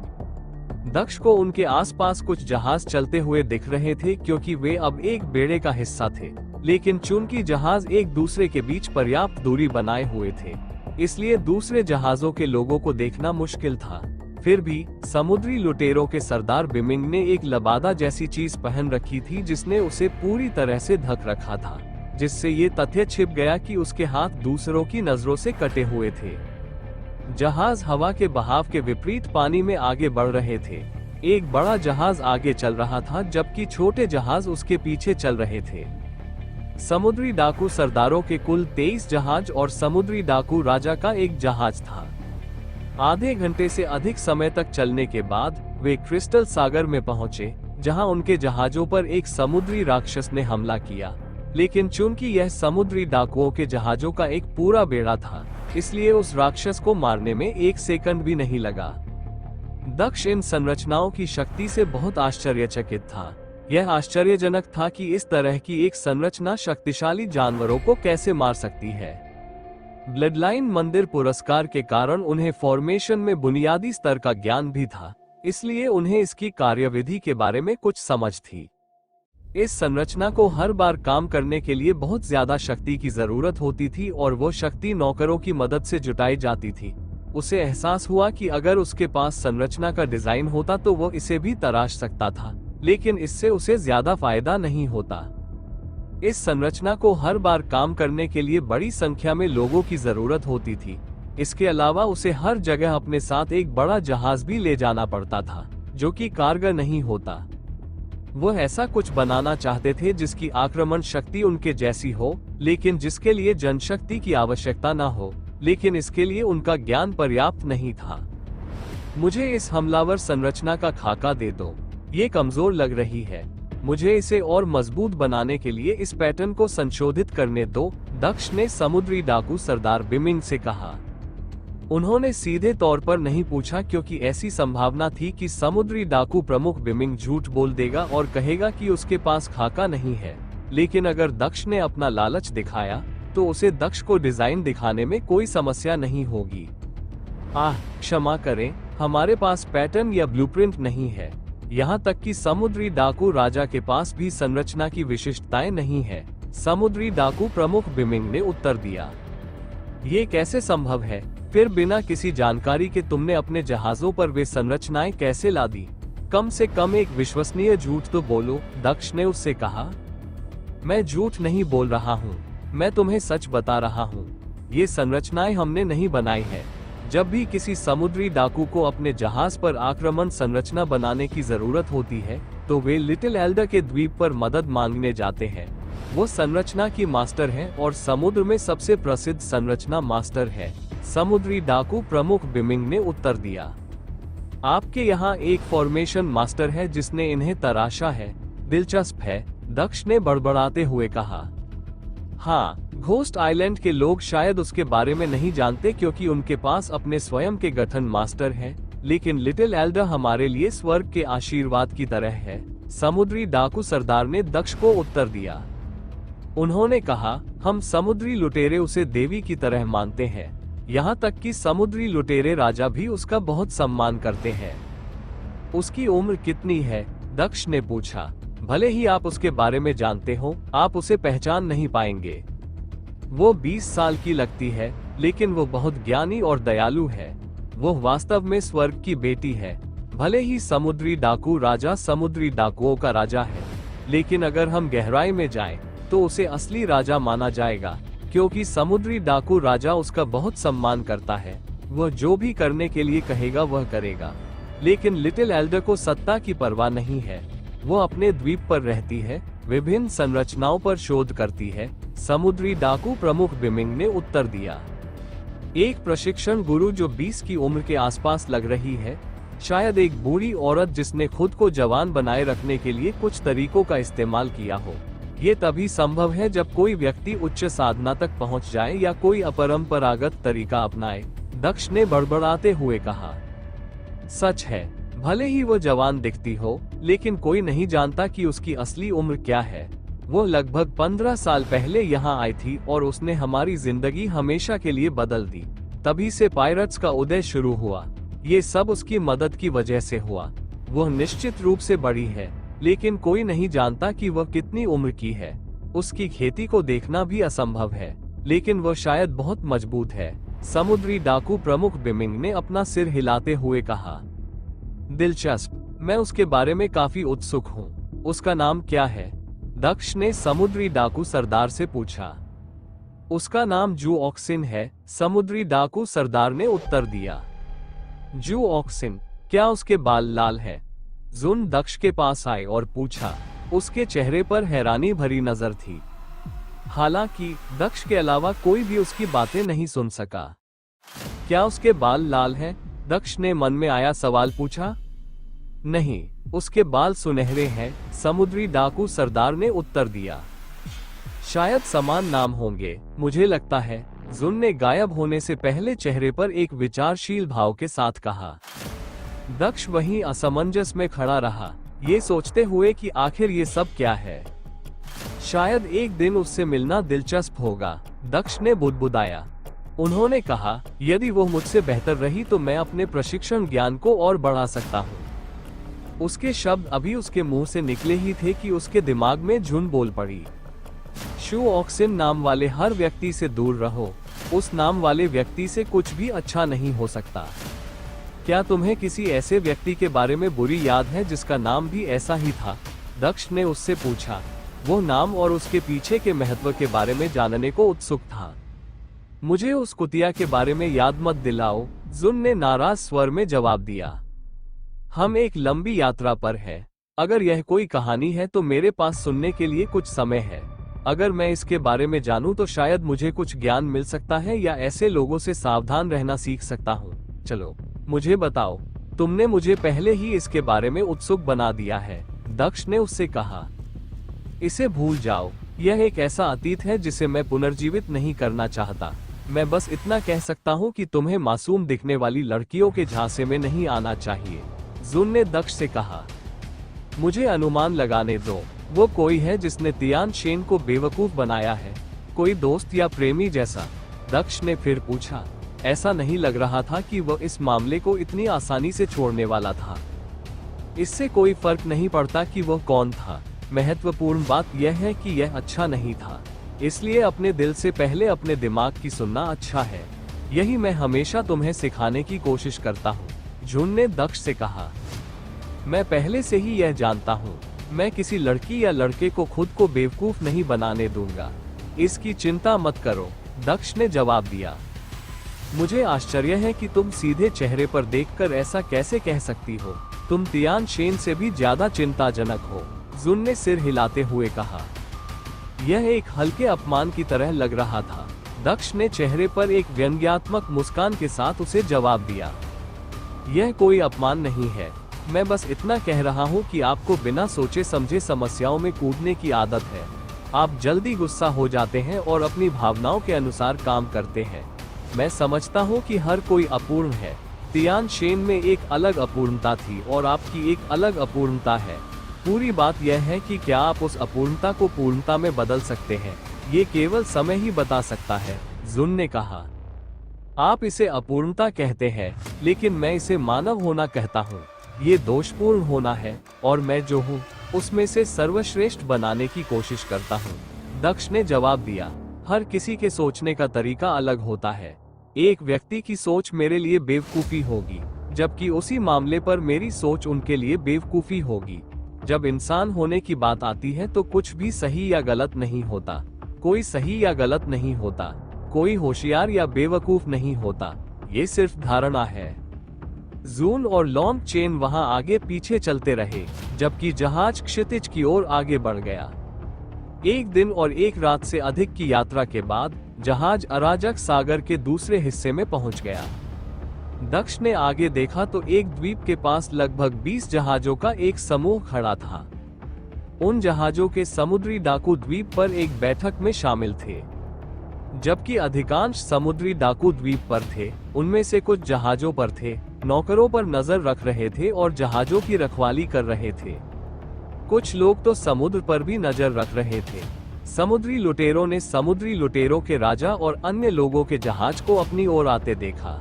दक्ष को उनके आसपास कुछ जहाज चलते हुए दिख रहे थे क्योंकि वे अब एक बेड़े का हिस्सा थे, लेकिन चूंकि जहाज एक दूसरे के बीच पर्याप्त दूरी बनाए हुए थे, इसलिए दूसरे जहाजों के लोगों को देखना मुश्किल था। फिर भी समुद्री लुटेरों के सरदार बिमिंग ने एक लबादा जैसी चीज पहन रखी थी जिसने उसे पूरी तरह से ढक रखा था, जिससे ये तथ्य छिप गया कि उसके हाथ दूसरों की नजरों से कटे हुए थे। जहाज हवा के बहाव के विपरीत पानी में आगे बढ़ रहे थे। एक बड़ा जहाज आगे चल रहा था जबकि छोटे जहाज उसके पीछे चल रहे थे। समुद्री डाकू सरदारों के कुल 23 जहाज और समुद्री डाकू राजा का एक जहाज था। आधे घंटे से अधिक समय तक चलने के बाद वे क्रिस्टल सागर में पहुंचे, जहां उनके जहाजों पर एक समुद्री राक्षस ने हमला किया, लेकिन चूंकि यह समुद्री डाकुओं के जहाजों का एक पूरा बेड़ा था, इसलिए उस राक्षस को मारने में 1 सेकंड भी नहीं लगा। दक्ष इन संरचनाओं की शक्ति से बहुत आश्चर्यचकित था। यह आश्चर्यजनक था कि इस तरह की एक संरचना शक्तिशाली जानवरों को कैसे मार सकती है। ब्लडलाइन मंदिर पुरस्कार के कारण उन्हें फॉर्मेशन में बुनियादी स्तर का ज्ञान भी था, इसलिए उन्हें इसकी कार्यविधि के बारे में कुछ समझ थी। इस संरचना को हर बार काम करने के लिए बहुत ज्यादा शक्ति की जरूरत होती थी और वो शक्ति नौकरों की मदद से जुटाई जाती थी। उसे एहसास हुआ कि अगर उसके पास संरचना का डिजाइन होता तो वो इसे भी तराश सकता था, लेकिन इससे उसे ज्यादा फायदा नहीं होता। इस संरचना को हर बार काम करने के लिए बड़ी संख्या में लोगों की जरूरत होती थी। इसके अलावा उसे हर जगह अपने साथ एक बड़ा जहाज भी ले जाना पड़ता था, जो कि कारगर नहीं होता। वो ऐसा कुछ बनाना चाहते थे जिसकी आक्रमण शक्ति उनके जैसी हो, लेकिन जिसके लिए जनशक्ति की आवश्यकता न हो, लेकिन इसके लिए उनका ज्ञान पर्याप्त नहीं था। मुझे इस हमलावर संरचना का खाका दे दो, ये कमजोर लग रही है। मुझे इसे और मजबूत बनाने के लिए इस पैटर्न को संशोधित करने दो, दक्ष ने समुद्री डाकू सरदार बिमिंग से कहा। उन्होंने सीधे तौर पर नहीं पूछा क्योंकि ऐसी संभावना थी कि समुद्री डाकू प्रमुख बिमिंग झूठ बोल देगा और कहेगा कि उसके पास खाका नहीं है, लेकिन अगर दक्ष ने अपना लालच दिखाया तो उसे दक्ष को डिजाइन दिखाने में कोई समस्या नहीं होगी। क्षमा करें, हमारे पास पैटर्न या ब्लूप्रिंट नहीं है। यहाँ तक कि समुद्री डाकू राजा के पास भी संरचना की विशिष्टताएं नहीं है, समुद्री डाकू प्रमुख बिमिंग ने उत्तर दिया। ये कैसे संभव है? फिर बिना किसी जानकारी के तुमने अपने जहाजों पर वे संरचनाएं कैसे ला दी? कम से कम एक विश्वसनीय झूठ तो बोलो, दक्ष ने उससे कहा। मैं झूठ नहीं बोल रहा हूँ, मैं तुम्हें सच बता रहा हूँ। ये संरचनाएं हमने नहीं बनाई है। जब भी किसी समुद्री डाकू को अपने जहाज पर आक्रमण संरचना बनाने की जरूरत होती है, तो वे लिटिल एल्डर के द्वीप पर मदद मांगने जाते हैं। वो संरचना की मास्टर है और समुद्र में सबसे प्रसिद्ध संरचना मास्टर है, समुद्री डाकू प्रमुख बिमिंग ने उत्तर दिया। आपके यहाँ एक फॉर्मेशन मास्टर है जिसने इन्हें तराशा है। दिलचस्प है, दक्ष ने बड़बड़ाते हुए कहा। हाँ, घोस्ट आइलैंड के लोग शायद उसके बारे में नहीं जानते क्योंकि उनके पास अपने स्वयं के गठन मास्टर है, लेकिन लिटिल एल्डर हमारे लिए स्वर्ग के आशीर्वाद की तरह है, समुद्री डाकू सरदार ने दक्ष को उत्तर दिया। उन्होंने कहा, हम समुद्री लुटेरे उसे देवी की तरह मानते हैं, यहाँ तक कि समुद्री लुटेरे राजा भी उसका बहुत सम्मान करते हैं। उसकी उम्र कितनी है? दक्ष ने पूछा। भले ही आप उसके बारे में जानते हो, आप उसे पहचान नहीं पाएंगे। वो 20 साल की लगती है, लेकिन वो बहुत ज्ञानी और दयालु है। वो वास्तव में स्वर्ग की बेटी है। भले ही समुद्री डाकू राजा समुद्री डाकुओं का राजा है, लेकिन अगर हम गहराई में जाएं, तो उसे असली राजा माना जाएगा, क्योंकि समुद्री डाकू राजा उसका बहुत सम्मान करता है। वह जो भी करने के लिए कहेगा वह करेगा। लेकिन लिटिल एल्डर को सत्ता की परवाह नहीं है। वो अपने द्वीप पर रहती है, विभिन्न संरचनाओं पर शोध करती है, समुद्री डाकू प्रमुख बिमिंग ने उत्तर दिया। एक प्रशिक्षण गुरु जो 20 की उम्र के आसपास लग रही है, शायद एक बूढ़ी औरत जिसने खुद को जवान बनाए रखने के लिए कुछ तरीकों का इस्तेमाल किया हो। ये तभी संभव है जब कोई व्यक्ति उच्च साधना तक पहुंच जाए या कोई अपरंपरागत तरीका अपनाए, दक्ष ने बड़बड़ाते हुए कहा। सच है, भले ही वो जवान दिखती हो, लेकिन कोई नहीं जानता कि उसकी असली उम्र क्या है। वो लगभग 15 साल पहले यहाँ आई थी और उसने हमारी जिंदगी हमेशा के लिए बदल दी। तभी से पायरेट्स का उदय शुरू हुआ। ये सब उसकी मदद की वजह से हुआ। वह निश्चित रूप से बड़ी है, लेकिन कोई नहीं जानता कि वह कितनी उम्र की है। उसकी खेती को देखना भी असंभव है, लेकिन वह शायद बहुत मजबूत है, समुद्री डाकू प्रमुख बिमिंग ने अपना सिर हिलाते हुए कहा। दिलचस्प, मैं उसके बारे में काफी उत्सुक हूँ। उसका नाम क्या है? दक्ष ने समुद्री डाकू सरदार से पूछा। उसका नाम जू ऑक्सिन है, समुद्री डाकू सरदार ने उत्तर दिया। जू ऑक्सिन, क्या उसके बाल लाल हैं? जुन दक्ष के पास आए और पूछा। उसके चेहरे पर हैरानी भरी नजर थी। हालांकि दक्ष के अलावा कोई भी उसकी बातें नहीं सुन सका। क्या उसके बाल लाल हैं? दक्ष ने मन में आया सवाल पूछा। नहीं, उसके बाल सुनहरे हैं, समुद्री डाकू सरदार ने उत्तर दिया। शायद समान नाम होंगे, मुझे लगता है, जुन ने गायब होने से पहले चेहरे पर एक विचारशील भाव के साथ कहा। दक्ष वहीं असमंजस में खड़ा रहा, ये सोचते हुए कि आखिर ये सब क्या है। शायद एक दिन उससे मिलना दिलचस्प होगा, दक्ष ने बुदबुदाया। उन्होंने कहा, यदि वो मुझसे बेहतर रही तो मैं अपने प्रशिक्षण ज्ञान को और बढ़ा सकता हूँ। उसके शब्द अभी उसके मुंह से निकले ही थे कि उसके दिमाग में झुन बोल पड़ी। शू ऑक्सिन नाम वाले हर व्यक्ति से दूर रहो, उस नाम वाले व्यक्ति से कुछ भी अच्छा नहीं हो सकता। क्या तुम्हें किसी ऐसे व्यक्ति के बारे में बुरी याद है जिसका नाम भी ऐसा ही था? दक्ष ने उससे पूछा। वो नाम और उसके पीछे के महत्व के बारे में जानने को उत्सुक था। मुझे उस कुतिया के बारे में याद मत दिलाओ, जुन ने नाराज स्वर में जवाब दिया। हम एक लंबी यात्रा पर हैं। अगर यह कोई कहानी है तो मेरे पास सुनने के लिए कुछ समय है। अगर मैं इसके बारे में जानूं तो शायद मुझे कुछ ज्ञान मिल सकता है या ऐसे लोगों से सावधान रहना सीख सकता हूँ। चलो, मुझे बताओ, तुमने मुझे पहले ही इसके बारे में उत्सुक बना दिया है, दक्ष ने उससे कहा। इसे भूल जाओ, यह एक ऐसा अतीत है जिसे मैं पुनर्जीवित नहीं करना चाहता। मैं बस इतना कह सकता हूँ कि तुम्हें मासूम दिखने वाली लड़कियों के झांसे में नहीं आना चाहिए, जुन ने दक्ष से कहा। मुझे अनुमान लगाने दो, वो कोई है जिसने तियान शेन को बेवकूफ बनाया है, कोई दोस्त या प्रेमी जैसा? दक्ष ने फिर पूछा। ऐसा नहीं लग रहा था कि वह इस मामले को इतनी आसानी से छोड़ने वाला था। इससे कोई फर्क नहीं पड़ता कि वह कौन था, महत्वपूर्ण बात यह है कि यह अच्छा नहीं था, इसलिए अपने दिल से पहले अपने दिमाग की सुनना अच्छा है। यही मैं हमेशा तुम्हें सिखाने की कोशिश करता हूँ, जुन ने दक्ष से कहा। मैं पहले से ही यह जानता हूँ, मैं किसी लड़की या लड़के को खुद को बेवकूफ नहीं बनाने दूंगा, इसकी चिंता मत करो, दक्ष ने जवाब दिया। मुझे आश्चर्य है कि तुम सीधे चेहरे पर देखकर ऐसा कैसे कह सकती हो, तुम तियान शेन से भी ज्यादा चिंताजनक हो, जुन ने सिर हिलाते हुए कहा। यह एक हल्के अपमान की तरह लग रहा था। दक्ष ने चेहरे पर एक व्यंग्यात्मक मुस्कान के साथ उसे जवाब दिया। यह कोई अपमान नहीं है, मैं बस इतना कह रहा हूँ कि आपको बिना सोचे समझे समस्याओं में कूदने की आदत है। आप जल्दी गुस्सा हो जाते हैं और अपनी भावनाओं के अनुसार काम करते हैं। मैं समझता हूँ कि हर कोई अपूर्ण है। तियान शेन में एक अलग अपूर्णता थी और आपकी एक अलग अपूर्णता है। पूरी बात यह है कि क्या आप उस अपूर्णता को पूर्णता में बदल सकते हैं, ये केवल समय ही बता सकता है, जुन ने कहा। आप इसे अपूर्णता कहते हैं, लेकिन मैं इसे मानव होना कहता हूँ। ये दोषपूर्ण होना है और मैं जो हूँ उसमें से सर्वश्रेष्ठ बनाने की कोशिश करता हूँ, दक्ष ने जवाब दिया। हर किसी के सोचने का तरीका अलग होता है। एक व्यक्ति की सोच मेरे लिए बेवकूफी होगी, जबकि उसी मामले पर मेरी सोच उनके लिए बेवकूफी होगी। जब इंसान होने की बात आती है तो कुछ भी सही या गलत नहीं होता। कोई सही या गलत नहीं होता, कोई होशियार या बेवकूफ नहीं होता, ये सिर्फ धारणा है। जून और लॉन्ग चेन वहां आगे पीछे चलते रहे, जबकि जहाज क्षितिज की ओर आगे बढ़ गया। एक दिन और एक रात से अधिक की यात्रा के बाद जहाज अराजक सागर के दूसरे हिस्से में पहुंच गया। दक्ष ने आगे देखा तो एक द्वीप के पास लगभग 20 जहाजों का एक समूह खड़ा था। उन जहाजों के समुद्री डाकू द्वीप पर एक बैठक में शामिल थे। जबकि अधिकांश समुद्री डाकू द्वीप पर थे, उनमें से कुछ जहाजों पर थे, नौकरों पर नजर रख रहे थे और जहाजों की रखवाली कर रहे थे। कुछ लोग तो समुद्र पर भी नजर रख रहे थे। समुद्री लुटेरों ने समुद्री लुटेरों के राजा और अन्य लोगों के जहाज को अपनी ओर आते देखा।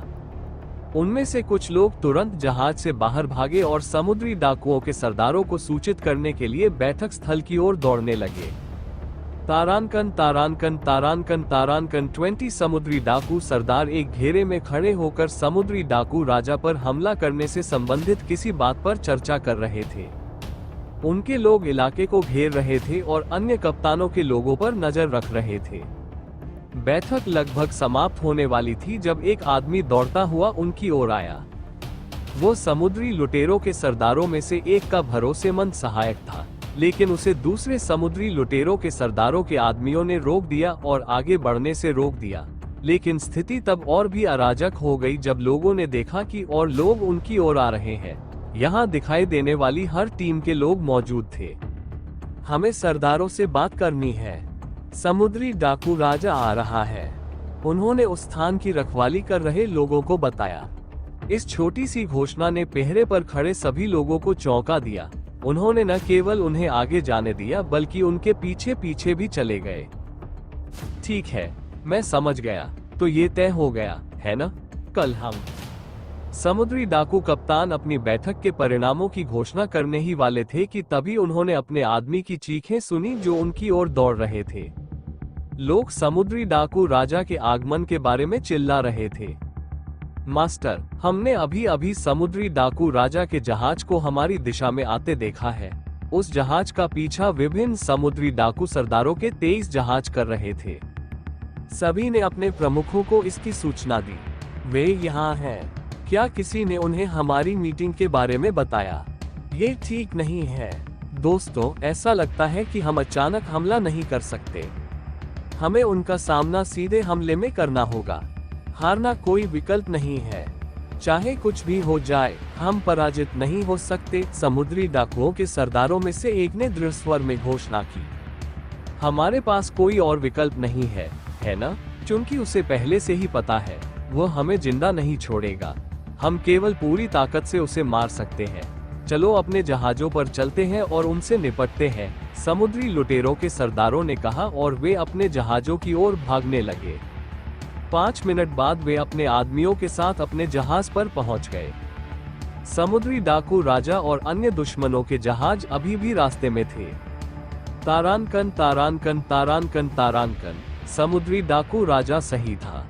उनमें से कुछ लोग तुरंत जहाज से बाहर भागे और समुद्री डाकुओं के सरदारों को सूचित करने के लिए बैठक स्थल की ओर दौड़ने लगे। तारानकन तारानकन तारानकन तारानकन 20 समुद्री डाकू सरदार एक घेरे में खड़े होकर समुद्री डाकू राजा पर हमला करने से संबंधित किसी बात पर चर्चा कर रहे थे। उनके लोग इलाके को घेर रहे थे और अन्य कप्तानों के लोगों पर नजर रख रहे थे। बैठक लगभग समाप्त होने वाली थी जब एक आदमी दौड़ता हुआ उनकी ओर आया। वो समुद्री लुटेरों के सरदारों में से एक का भरोसेमंद सहायक था, लेकिन उसे दूसरे समुद्री लुटेरों के सरदारों के आदमियों ने रोक दिया और आगे बढ़ने से रोक दिया। लेकिन स्थिति तब और भी अराजक हो गई जब लोगों ने देखा कि और लोग उनकी ओर आ रहे हैं। यहाँ दिखाई देने वाली हर टीम के लोग मौजूद थे। हमें सरदारों से बात करनी है, समुद्री डाकू राजा आ रहा है, उन्होंने उस स्थान की रखवाली कर रहे लोगों को बताया। इस छोटी सी घोषणा ने पहरे पर खड़े सभी लोगों को चौंका दिया। उन्होंने न केवल उन्हें आगे जाने दिया बल्कि उनके पीछे पीछे भी चले गए। ठीक है, मैं समझ गया, तो ये तय हो गया है न? कल हम समुद्री डाकू कप्तान अपनी बैठक के परिणामों की घोषणा करने ही वाले थे कि तभी उन्होंने अपने आदमी की चीखें सुनी जो उनकी ओर दौड़ रहे थे। लोग समुद्री डाकू राजा के आगमन के बारे में चिल्ला रहे थे। मास्टर, हमने अभी अभी समुद्री डाकू राजा के जहाज को हमारी दिशा में आते देखा है। उस जहाज का पीछा विभिन्न समुद्री डाकू सरदारों के 23 जहाज कर रहे थे। सभी ने अपने प्रमुखों को इसकी सूचना दी। वे यहाँ हैं। क्या किसी ने उन्हें हमारी मीटिंग के बारे में बताया? ये ठीक नहीं है दोस्तों, ऐसा लगता है कि हम अचानक हमला नहीं कर सकते। हमें उनका सामना सीधे हमले में करना होगा। हारना कोई विकल्प नहीं है। चाहे कुछ भी हो जाए, हम पराजित नहीं हो सकते, समुद्री डाकुओं के सरदारों में से एक ने दृढ़ स्वर में घोषणा की। हमारे पास कोई और विकल्प नहीं है ना? क्योंकि उसे पहले से ही पता है, वो हमें जिंदा नहीं छोड़ेगा। हम केवल पूरी ताकत से उसे मार सकते हैं। चलो अपने जहाजों पर चलते हैं और उनसे निपटते हैं, समुद्री लुटेरों के सरदारों ने कहा और वे अपने जहाजों की ओर भागने लगे। 5 मिनट बाद वे अपने आदमियों के साथ अपने जहाज पर पहुंच गए। समुद्री डाकू राजा और अन्य दुश्मनों के जहाज अभी भी रास्ते में थे। तारानकन तारानकन तारानकन तारानकन, समुद्री डाकू राजा सही था।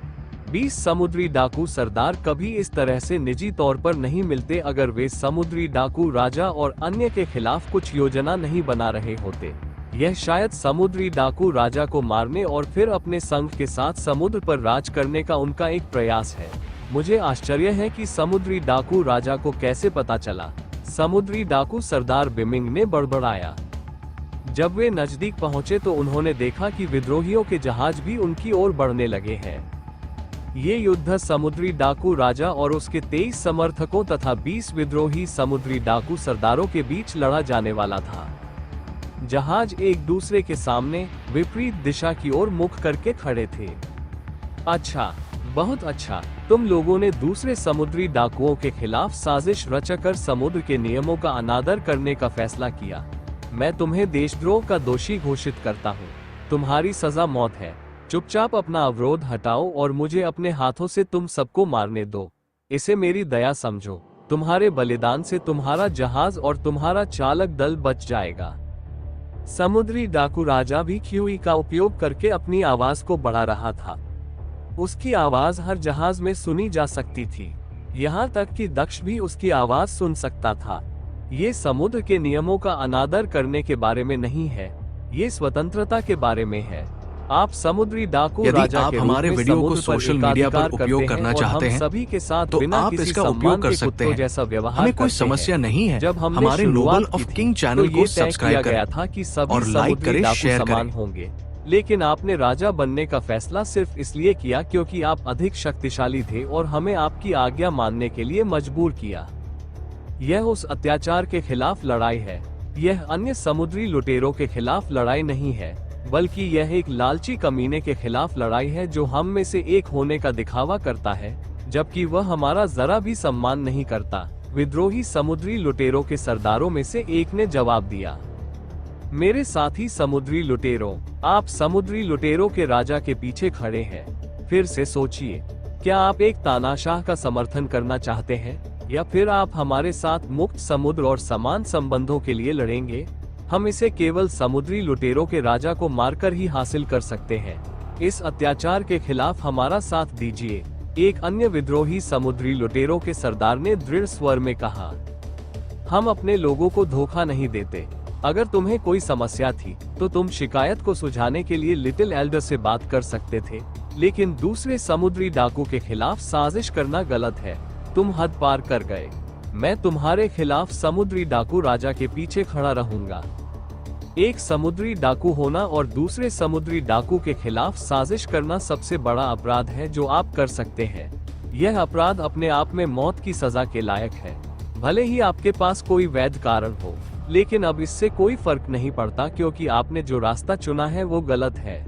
20 समुद्री डाकू सरदार कभी इस तरह से निजी तौर पर नहीं मिलते अगर वे समुद्री डाकू राजा और अन्य के खिलाफ कुछ योजना नहीं बना रहे होते। यह शायद समुद्री डाकू राजा को मारने और फिर अपने संघ के साथ समुद्र पर राज करने का उनका एक प्रयास है। मुझे आश्चर्य है कि समुद्री डाकू राजा को कैसे पता चला। समुद्री डाकू सरदार बिमिंग ने बड़बड़ाया। जब वे नजदीक पहुंचे तो उन्होंने देखा कि विद्रोहियों के जहाज भी उनकी ओर बढ़ने लगे हैं। ये युद्ध समुद्री डाकू राजा और उसके 23 समर्थकों तथा 20 विद्रोही समुद्री डाकू सरदारों के बीच लड़ा जाने वाला था। जहाज एक दूसरे के सामने विपरीत दिशा की ओर मुख करके खड़े थे। अच्छा, बहुत अच्छा, तुम लोगों ने दूसरे समुद्री डाकुओं के खिलाफ साजिश रचकर समुद्र के नियमों का अनादर करने का फैसला किया। मैं तुम्हें देशद्रोह का दोषी घोषित करता हूँ। तुम्हारी सजा मौत है। चुपचाप अपना अवरोध हटाओ और मुझे अपने हाथों से तुम सबको मारने दो। इसे मेरी दया समझो। तुम्हारे बलिदान से तुम्हारा जहाज और तुम्हारा चालक दल बच जाएगा। समुद्री डाकू राजा भी ख्यूई का उपयोग करके अपनी आवाज को बढ़ा रहा था। उसकी आवाज हर जहाज में सुनी जा सकती थी, यहाँ तक कि दक्ष भी उसकी आवाज सुन सकता था। ये समुद्र के नियमों का अनादर करने के बारे में नहीं है, ये स्वतंत्रता के बारे में है। आप समुद्री डाकू राजा आप के रूप हमारे में वीडियो को समुद्र सोशल पर मीडिया पर एकाधिकार उपयोग करते करना हैं और चाहते हम हैं सभी के साथ तो बिना आप किसी इसका सम्मान उपयोग कर के सकते कुत्तों हैं। जैसा व्यवहार हमें कोई करते हैं। समस्या नहीं है। जब हमने हमारे शुरुआत नोबल की ऑफ थी, किंग तो चैनल ये को तय सब्सक्राइब किया गया करें था कि सभी और लाइक समुद्री करें, डाकू शेयर समान करें। होंगे। लेकिन आपने राजा बनने का फैसला सिर्फ इसलिए किया क्योंकि आप अधिक शक्तिशाली थे और हमें आपकी आज्ञा मानने के लिए मजबूर किया। यह उस अत्याचार के खिलाफ लड़ाई है। यह अन्य समुद्री लुटेरों के खिलाफ लड़ाई नहीं है, बल्कि यह एक लालची कमीने के खिलाफ लड़ाई है जो हम में से एक होने का दिखावा करता है, जबकि वह हमारा जरा भी सम्मान नहीं करता। विद्रोही समुद्री लुटेरों के सरदारों में से एक ने जवाब दिया। मेरे साथी समुद्री लुटेरों, आप समुद्री लुटेरों के राजा के पीछे खड़े हैं। फिर से सोचिए, क्या आप एक तानाशाह का समर्थन करना चाहते हैं या फिर आप हमारे साथ मुक्त समुद्र और समान संबंधों के लिए लड़ेंगे? हम इसे केवल समुद्री लुटेरों के राजा को मारकर ही हासिल कर सकते हैं। इस अत्याचार के खिलाफ हमारा साथ दीजिए, एक अन्य विद्रोही समुद्री लुटेरों के सरदार ने दृढ़ स्वर में कहा। हम अपने लोगों को धोखा नहीं देते। अगर तुम्हें कोई समस्या थी तो तुम शिकायत को सुलझाने के लिए लिटिल एल्डर से बात कर सकते थे, लेकिन दूसरे समुद्री डाकू के खिलाफ साजिश करना गलत है। तुम हद पार कर गए। मैं तुम्हारे खिलाफ समुद्री डाकू राजा के पीछे खड़ा रहूंगा। एक समुद्री डाकू होना और दूसरे समुद्री डाकू के खिलाफ साजिश करना सबसे बड़ा अपराध है जो आप कर सकते हैं। यह अपराध अपने आप में मौत की सजा के लायक है। भले ही आपके पास कोई वैध कारण हो, लेकिन अब इससे कोई फर्क नहीं पड़ता क्योंकि आपने जो रास्ता चुना है वो गलत है।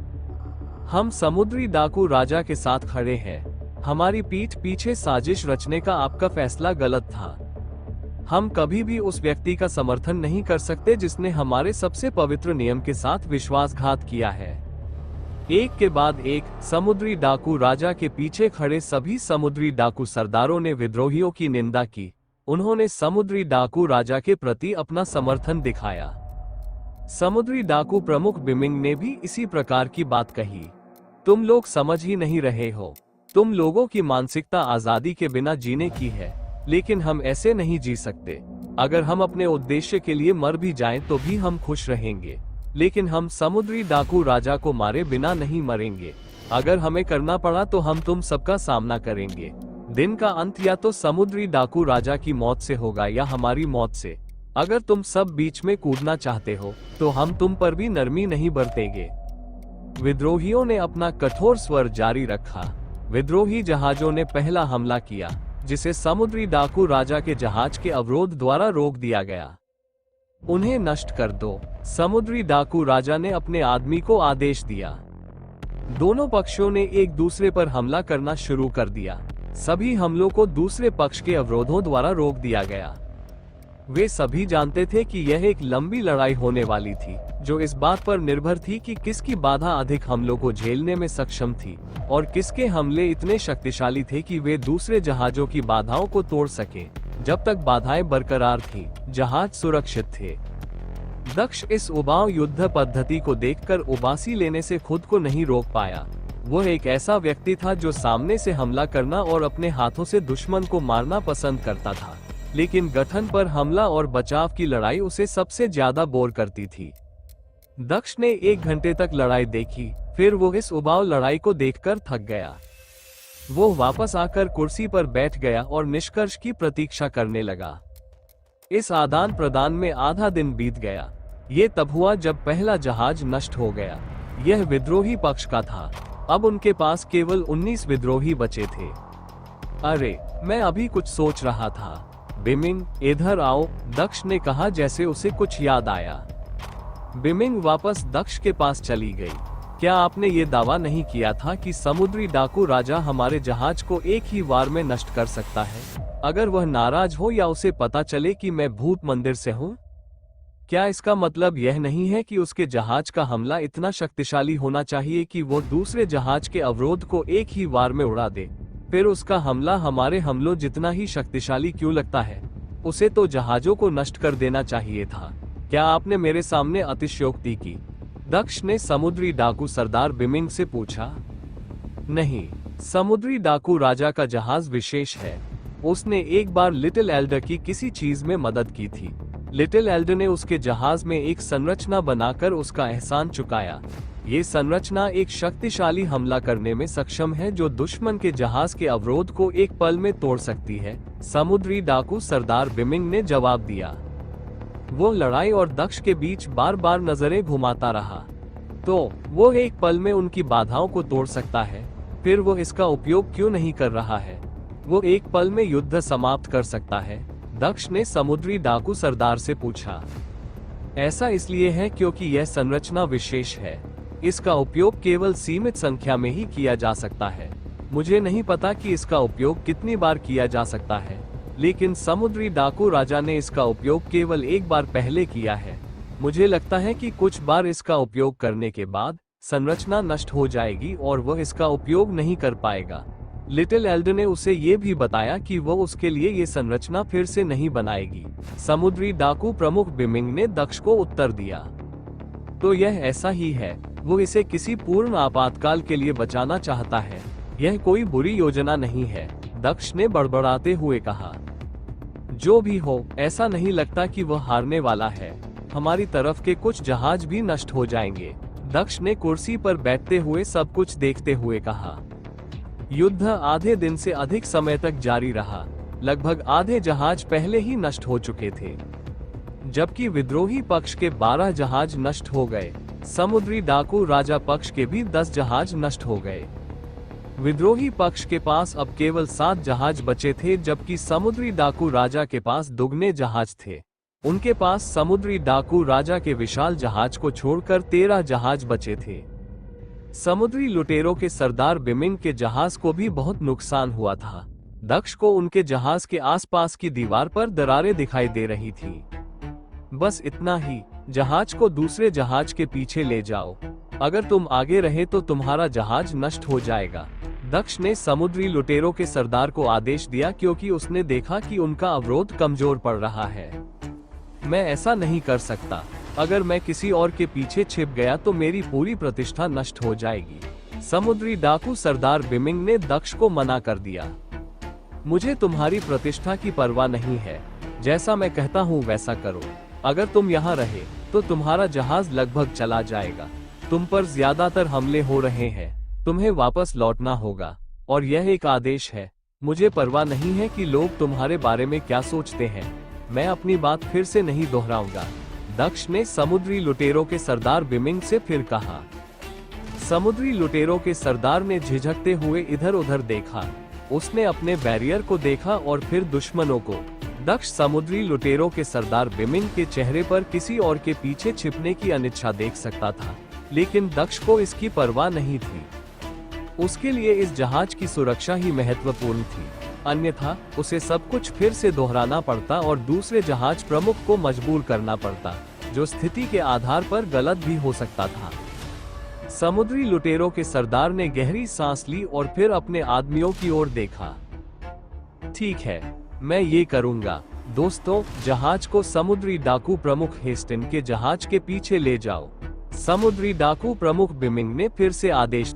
हम समुद्री डाकू राजा के साथ खड़े हैं। हमारी पीठ पीछे साजिश रचने का आपका फैसला गलत था। हम कभी भी उस व्यक्ति का समर्थन नहीं कर सकते जिसने हमारे सबसे पवित्र नियम के साथ विश्वासघात किया है। एक के बाद एक समुद्री डाकू राजा के पीछे खड़े सभी समुद्री डाकू सरदारों ने विद्रोहियों की निंदा की। उन्होंने समुद्री डाकू राजा के प्रति अपना समर्थन दिखाया। समुद्री डाकू प्रमुख बिमिंग ने भी इसी प्रकार की बात कही। तुम लोग समझ ही नहीं रहे हो। तुम लोगों की मानसिकता आजादी के बिना जीने की है, लेकिन हम ऐसे नहीं जी सकते। अगर हम अपने उद्देश्य के लिए मर भी जाएं तो भी हम खुश रहेंगे, लेकिन हम समुद्री डाकू राजा को मारे बिना नहीं मरेंगे। अगर हमें करना पड़ा तो हम तुम सबका सामना करेंगे। दिन का अंत या तो समुद्री डाकू राजा की मौत से होगा या हमारी मौत से। अगर तुम सब बीच में कूदना चाहते हो तो हम तुम पर भी नरमी नहीं बरतेंगे। विद्रोहियों ने अपना कठोर स्वर जारी रखा। विद्रोही जहाजों ने पहला हमला किया, जिसे समुद्री डाकू राजा के जहाज के अवरोध द्वारा रोक दिया गया। उन्हें नष्ट कर दो, समुद्री डाकू राजा ने अपने आदमी को आदेश दिया। दोनों पक्षों ने एक दूसरे पर हमला करना शुरू कर दिया। सभी हमलों को दूसरे पक्ष के अवरोधों द्वारा रोक दिया गया। वे सभी जानते थे कि यह एक लंबी लड़ाई होने वाली थी, जो इस बात पर निर्भर थी कि किसकी बाधा अधिक हमलों को झेलने में सक्षम थी और किसके हमले इतने शक्तिशाली थे कि वे दूसरे जहाजों की बाधाओं को तोड़ सके। जब तक बाधाएं बरकरार थीं, जहाज सुरक्षित थे। दक्ष इस उबाऊ युद्ध पद्धति को देखकर उबासी लेने से खुद को नहीं रोक पाया। वो एक ऐसा व्यक्ति था जो सामने से हमला करना और अपने हाथों से दुश्मन को मारना पसंद करता था, लेकिन गठन पर हमला और बचाव की लड़ाई उसे सबसे ज्यादा बोर करती थी। दक्ष ने 1 घंटे तक लड़ाई देखी, फिर वो इस उबाऊ लड़ाई को देखकर थक गया। वो वापस आकर कुर्सी पर बैठ गया और निष्कर्ष की प्रतीक्षा करने लगा। इस आदान प्रदान में आधा दिन बीत गया। ये तब हुआ जब पहला जहाज नष्ट हो गया। यह विद्रोही पक्ष का था। अब उनके पास केवल 19 विद्रोही बचे थे। अरे, मैं अभी कुछ सोच रहा था। बिमिंग, इधर आओ, दक्ष ने कहा जैसे उसे कुछ याद आया। बिमिंग वापस दक्ष के पास चली गई। क्या आपने ये दावा नहीं किया था कि समुद्री डाकू राजा हमारे जहाज को एक ही वार में नष्ट कर सकता है, अगर वह नाराज हो या उसे पता चले कि मैं भूत मंदिर से हूँ? क्या इसका मतलब यह नहीं है कि उसके जहाज का हमला इतना शक्तिशाली होना चाहिए कि वो दूसरे जहाज के अवरोध को एक ही वार में उड़ा दे? फिर उसका हमला हमारे हमलों जितना ही शक्तिशाली क्यों लगता है? उसे तो जहाजों को नष्ट कर देना चाहिए था। क्या आपने मेरे सामने अतिशयोक्ति की? दक्ष ने समुद्री डाकू सरदार बिमिंग से पूछा। नहीं, समुद्री डाकू राजा का जहाज विशेष है। उसने एक बार लिटिल एल्डर की किसी चीज में मदद की थी। लिटिल एल्डर ने उसके जहाज में एक संरचना बनाकर उसका एहसान चुकाया। ये संरचना एक शक्तिशाली हमला करने में सक्षम है जो दुश्मन के जहाज के अवरोध को एक पल में तोड़ सकती है, समुद्री डाकू सरदार बिमिंग ने जवाब दिया। वो लड़ाई और दक्ष के बीच बार बार नजरें घुमाता रहा। तो वो एक पल में उनकी बाधाओं को तोड़ सकता है, फिर वो इसका उपयोग क्यों नहीं कर रहा है? वो एक पल में युद्ध समाप्त कर सकता है, दक्ष ने समुद्री डाकू सरदार से पूछा। ऐसा इसलिए है क्योंकि यह संरचना विशेष है। इसका उपयोग केवल सीमित संख्या में ही किया जा सकता है। मुझे नहीं पता कि इसका उपयोग कितनी बार किया जा सकता है, लेकिन समुद्री डाकू राजा ने इसका उपयोग केवल एक बार पहले किया है। मुझे लगता है कि कुछ बार इसका उपयोग करने के बाद संरचना नष्ट हो जाएगी और वह इसका उपयोग नहीं कर पाएगा। लिटिल एल्डर ने उसे ये भी बताया कि वो उसके लिए ये संरचना फिर से नहीं बनाएगी। समुद्री डाकू प्रमुख बिमिंग ने दक्ष को उत्तर दिया। तो यह ऐसा ही है, वो इसे किसी पूर्ण आपातकाल के लिए बचाना चाहता है। यह कोई बुरी योजना नहीं है, दक्ष ने बड़बड़ाते हुए कहा। जो भी हो, ऐसा नहीं लगता कि वह हारने वाला है। हमारी तरफ के कुछ जहाज भी नष्ट हो जाएंगे। दक्ष ने कुर्सी पर बैठते हुए सब कुछ देखते हुए कहा। युद्ध आधे दिन से अधिक समय तक जारी रहा। लगभग आधे जहाज पहले ही नष्ट हो चुके थे, जबकि विद्रोही पक्ष के 12 जहाज नष्ट हो गए। समुद्री डाकू राजा पक्ष के भी 10 जहाज नष्ट हो गए। विद्रोही पक्ष के पास अब केवल 7 जहाज बचे थे, जबकि समुद्री डाकू राजा के पास दुगने जहाज थे। उनके पास समुद्री डाकू राजा के विशाल जहाज को छोड़कर 13 जहाज बचे थे। समुद्री लुटेरों के सरदार बिमिंग के जहाज को भी बहुत नुकसान हुआ था। दक्ष को उनके जहाज के आसपास की दीवार पर दरारें दिखाई दे रही थी। बस इतना ही, जहाज को दूसरे जहाज के पीछे ले जाओ। अगर तुम आगे रहे तो तुम्हारा जहाज नष्ट हो जाएगा। दक्ष ने समुद्री लुटेरों के सरदार को आदेश दिया क्योंकि उसने देखा कि उनका अवरोध कमजोर पड़ रहा है। मैं ऐसा नहीं कर सकता। अगर मैं किसी और के पीछे छिप गया तो मेरी पूरी प्रतिष्ठा नष्ट हो जाएगी। समुद्री डाकू सरदार बिमिंग ने दक्ष को मना कर दिया। मुझे तुम्हारी प्रतिष्ठा की परवाह नहीं है। जैसा मैं कहता हूँ वैसा करो। अगर तुम यहाँ रहे तो तुम्हारा जहाज लगभग चला जाएगा। तुम पर ज्यादातर हमले हो रहे हैं। तुम्हें वापस लौटना होगा और यह एक आदेश है। मुझे परवाह नहीं है कि लोग तुम्हारे बारे में क्या सोचते हैं। मैं अपनी बात फिर से नहीं दोहराऊंगा। दक्ष ने समुद्री लुटेरों के सरदार बिमिंग से फिर कहा। समुद्री लुटेरों के सरदार ने झिझकते हुए इधर उधर देखा। उसने अपने बैरियर को देखा और फिर दुश्मनों को। दक्ष समुद्री लुटेरों के सरदार बिमिंग के चेहरे पर किसी और के पीछे छिपने की अनिच्छा देख सकता था, लेकिन दक्ष को इसकी परवाह नहीं थी। उसके लिए इस जहाज की सुरक्षा ही महत्वपूर्ण थी, अन्यथा उसे सब कुछ फिर से दोहराना पड़ता और दूसरे जहाज प्रमुख को मजबूर करना पड़ता, जो स्थिति के आधार पर गलत भी हो सकता था। समुद्री लुटेरों के सरदार ने गहरी सांस ली और फिर अपने आदमियों की ओर देखा। ठीक है, मैं ये करूंगा। दोस्तों, जहाज को समुद्री डाकू प्रमुख हेस्टिन के जहाज के पीछे ले जाओ। समुद्री डाकू प्रमुख बिमिंग ने फिर से आदेश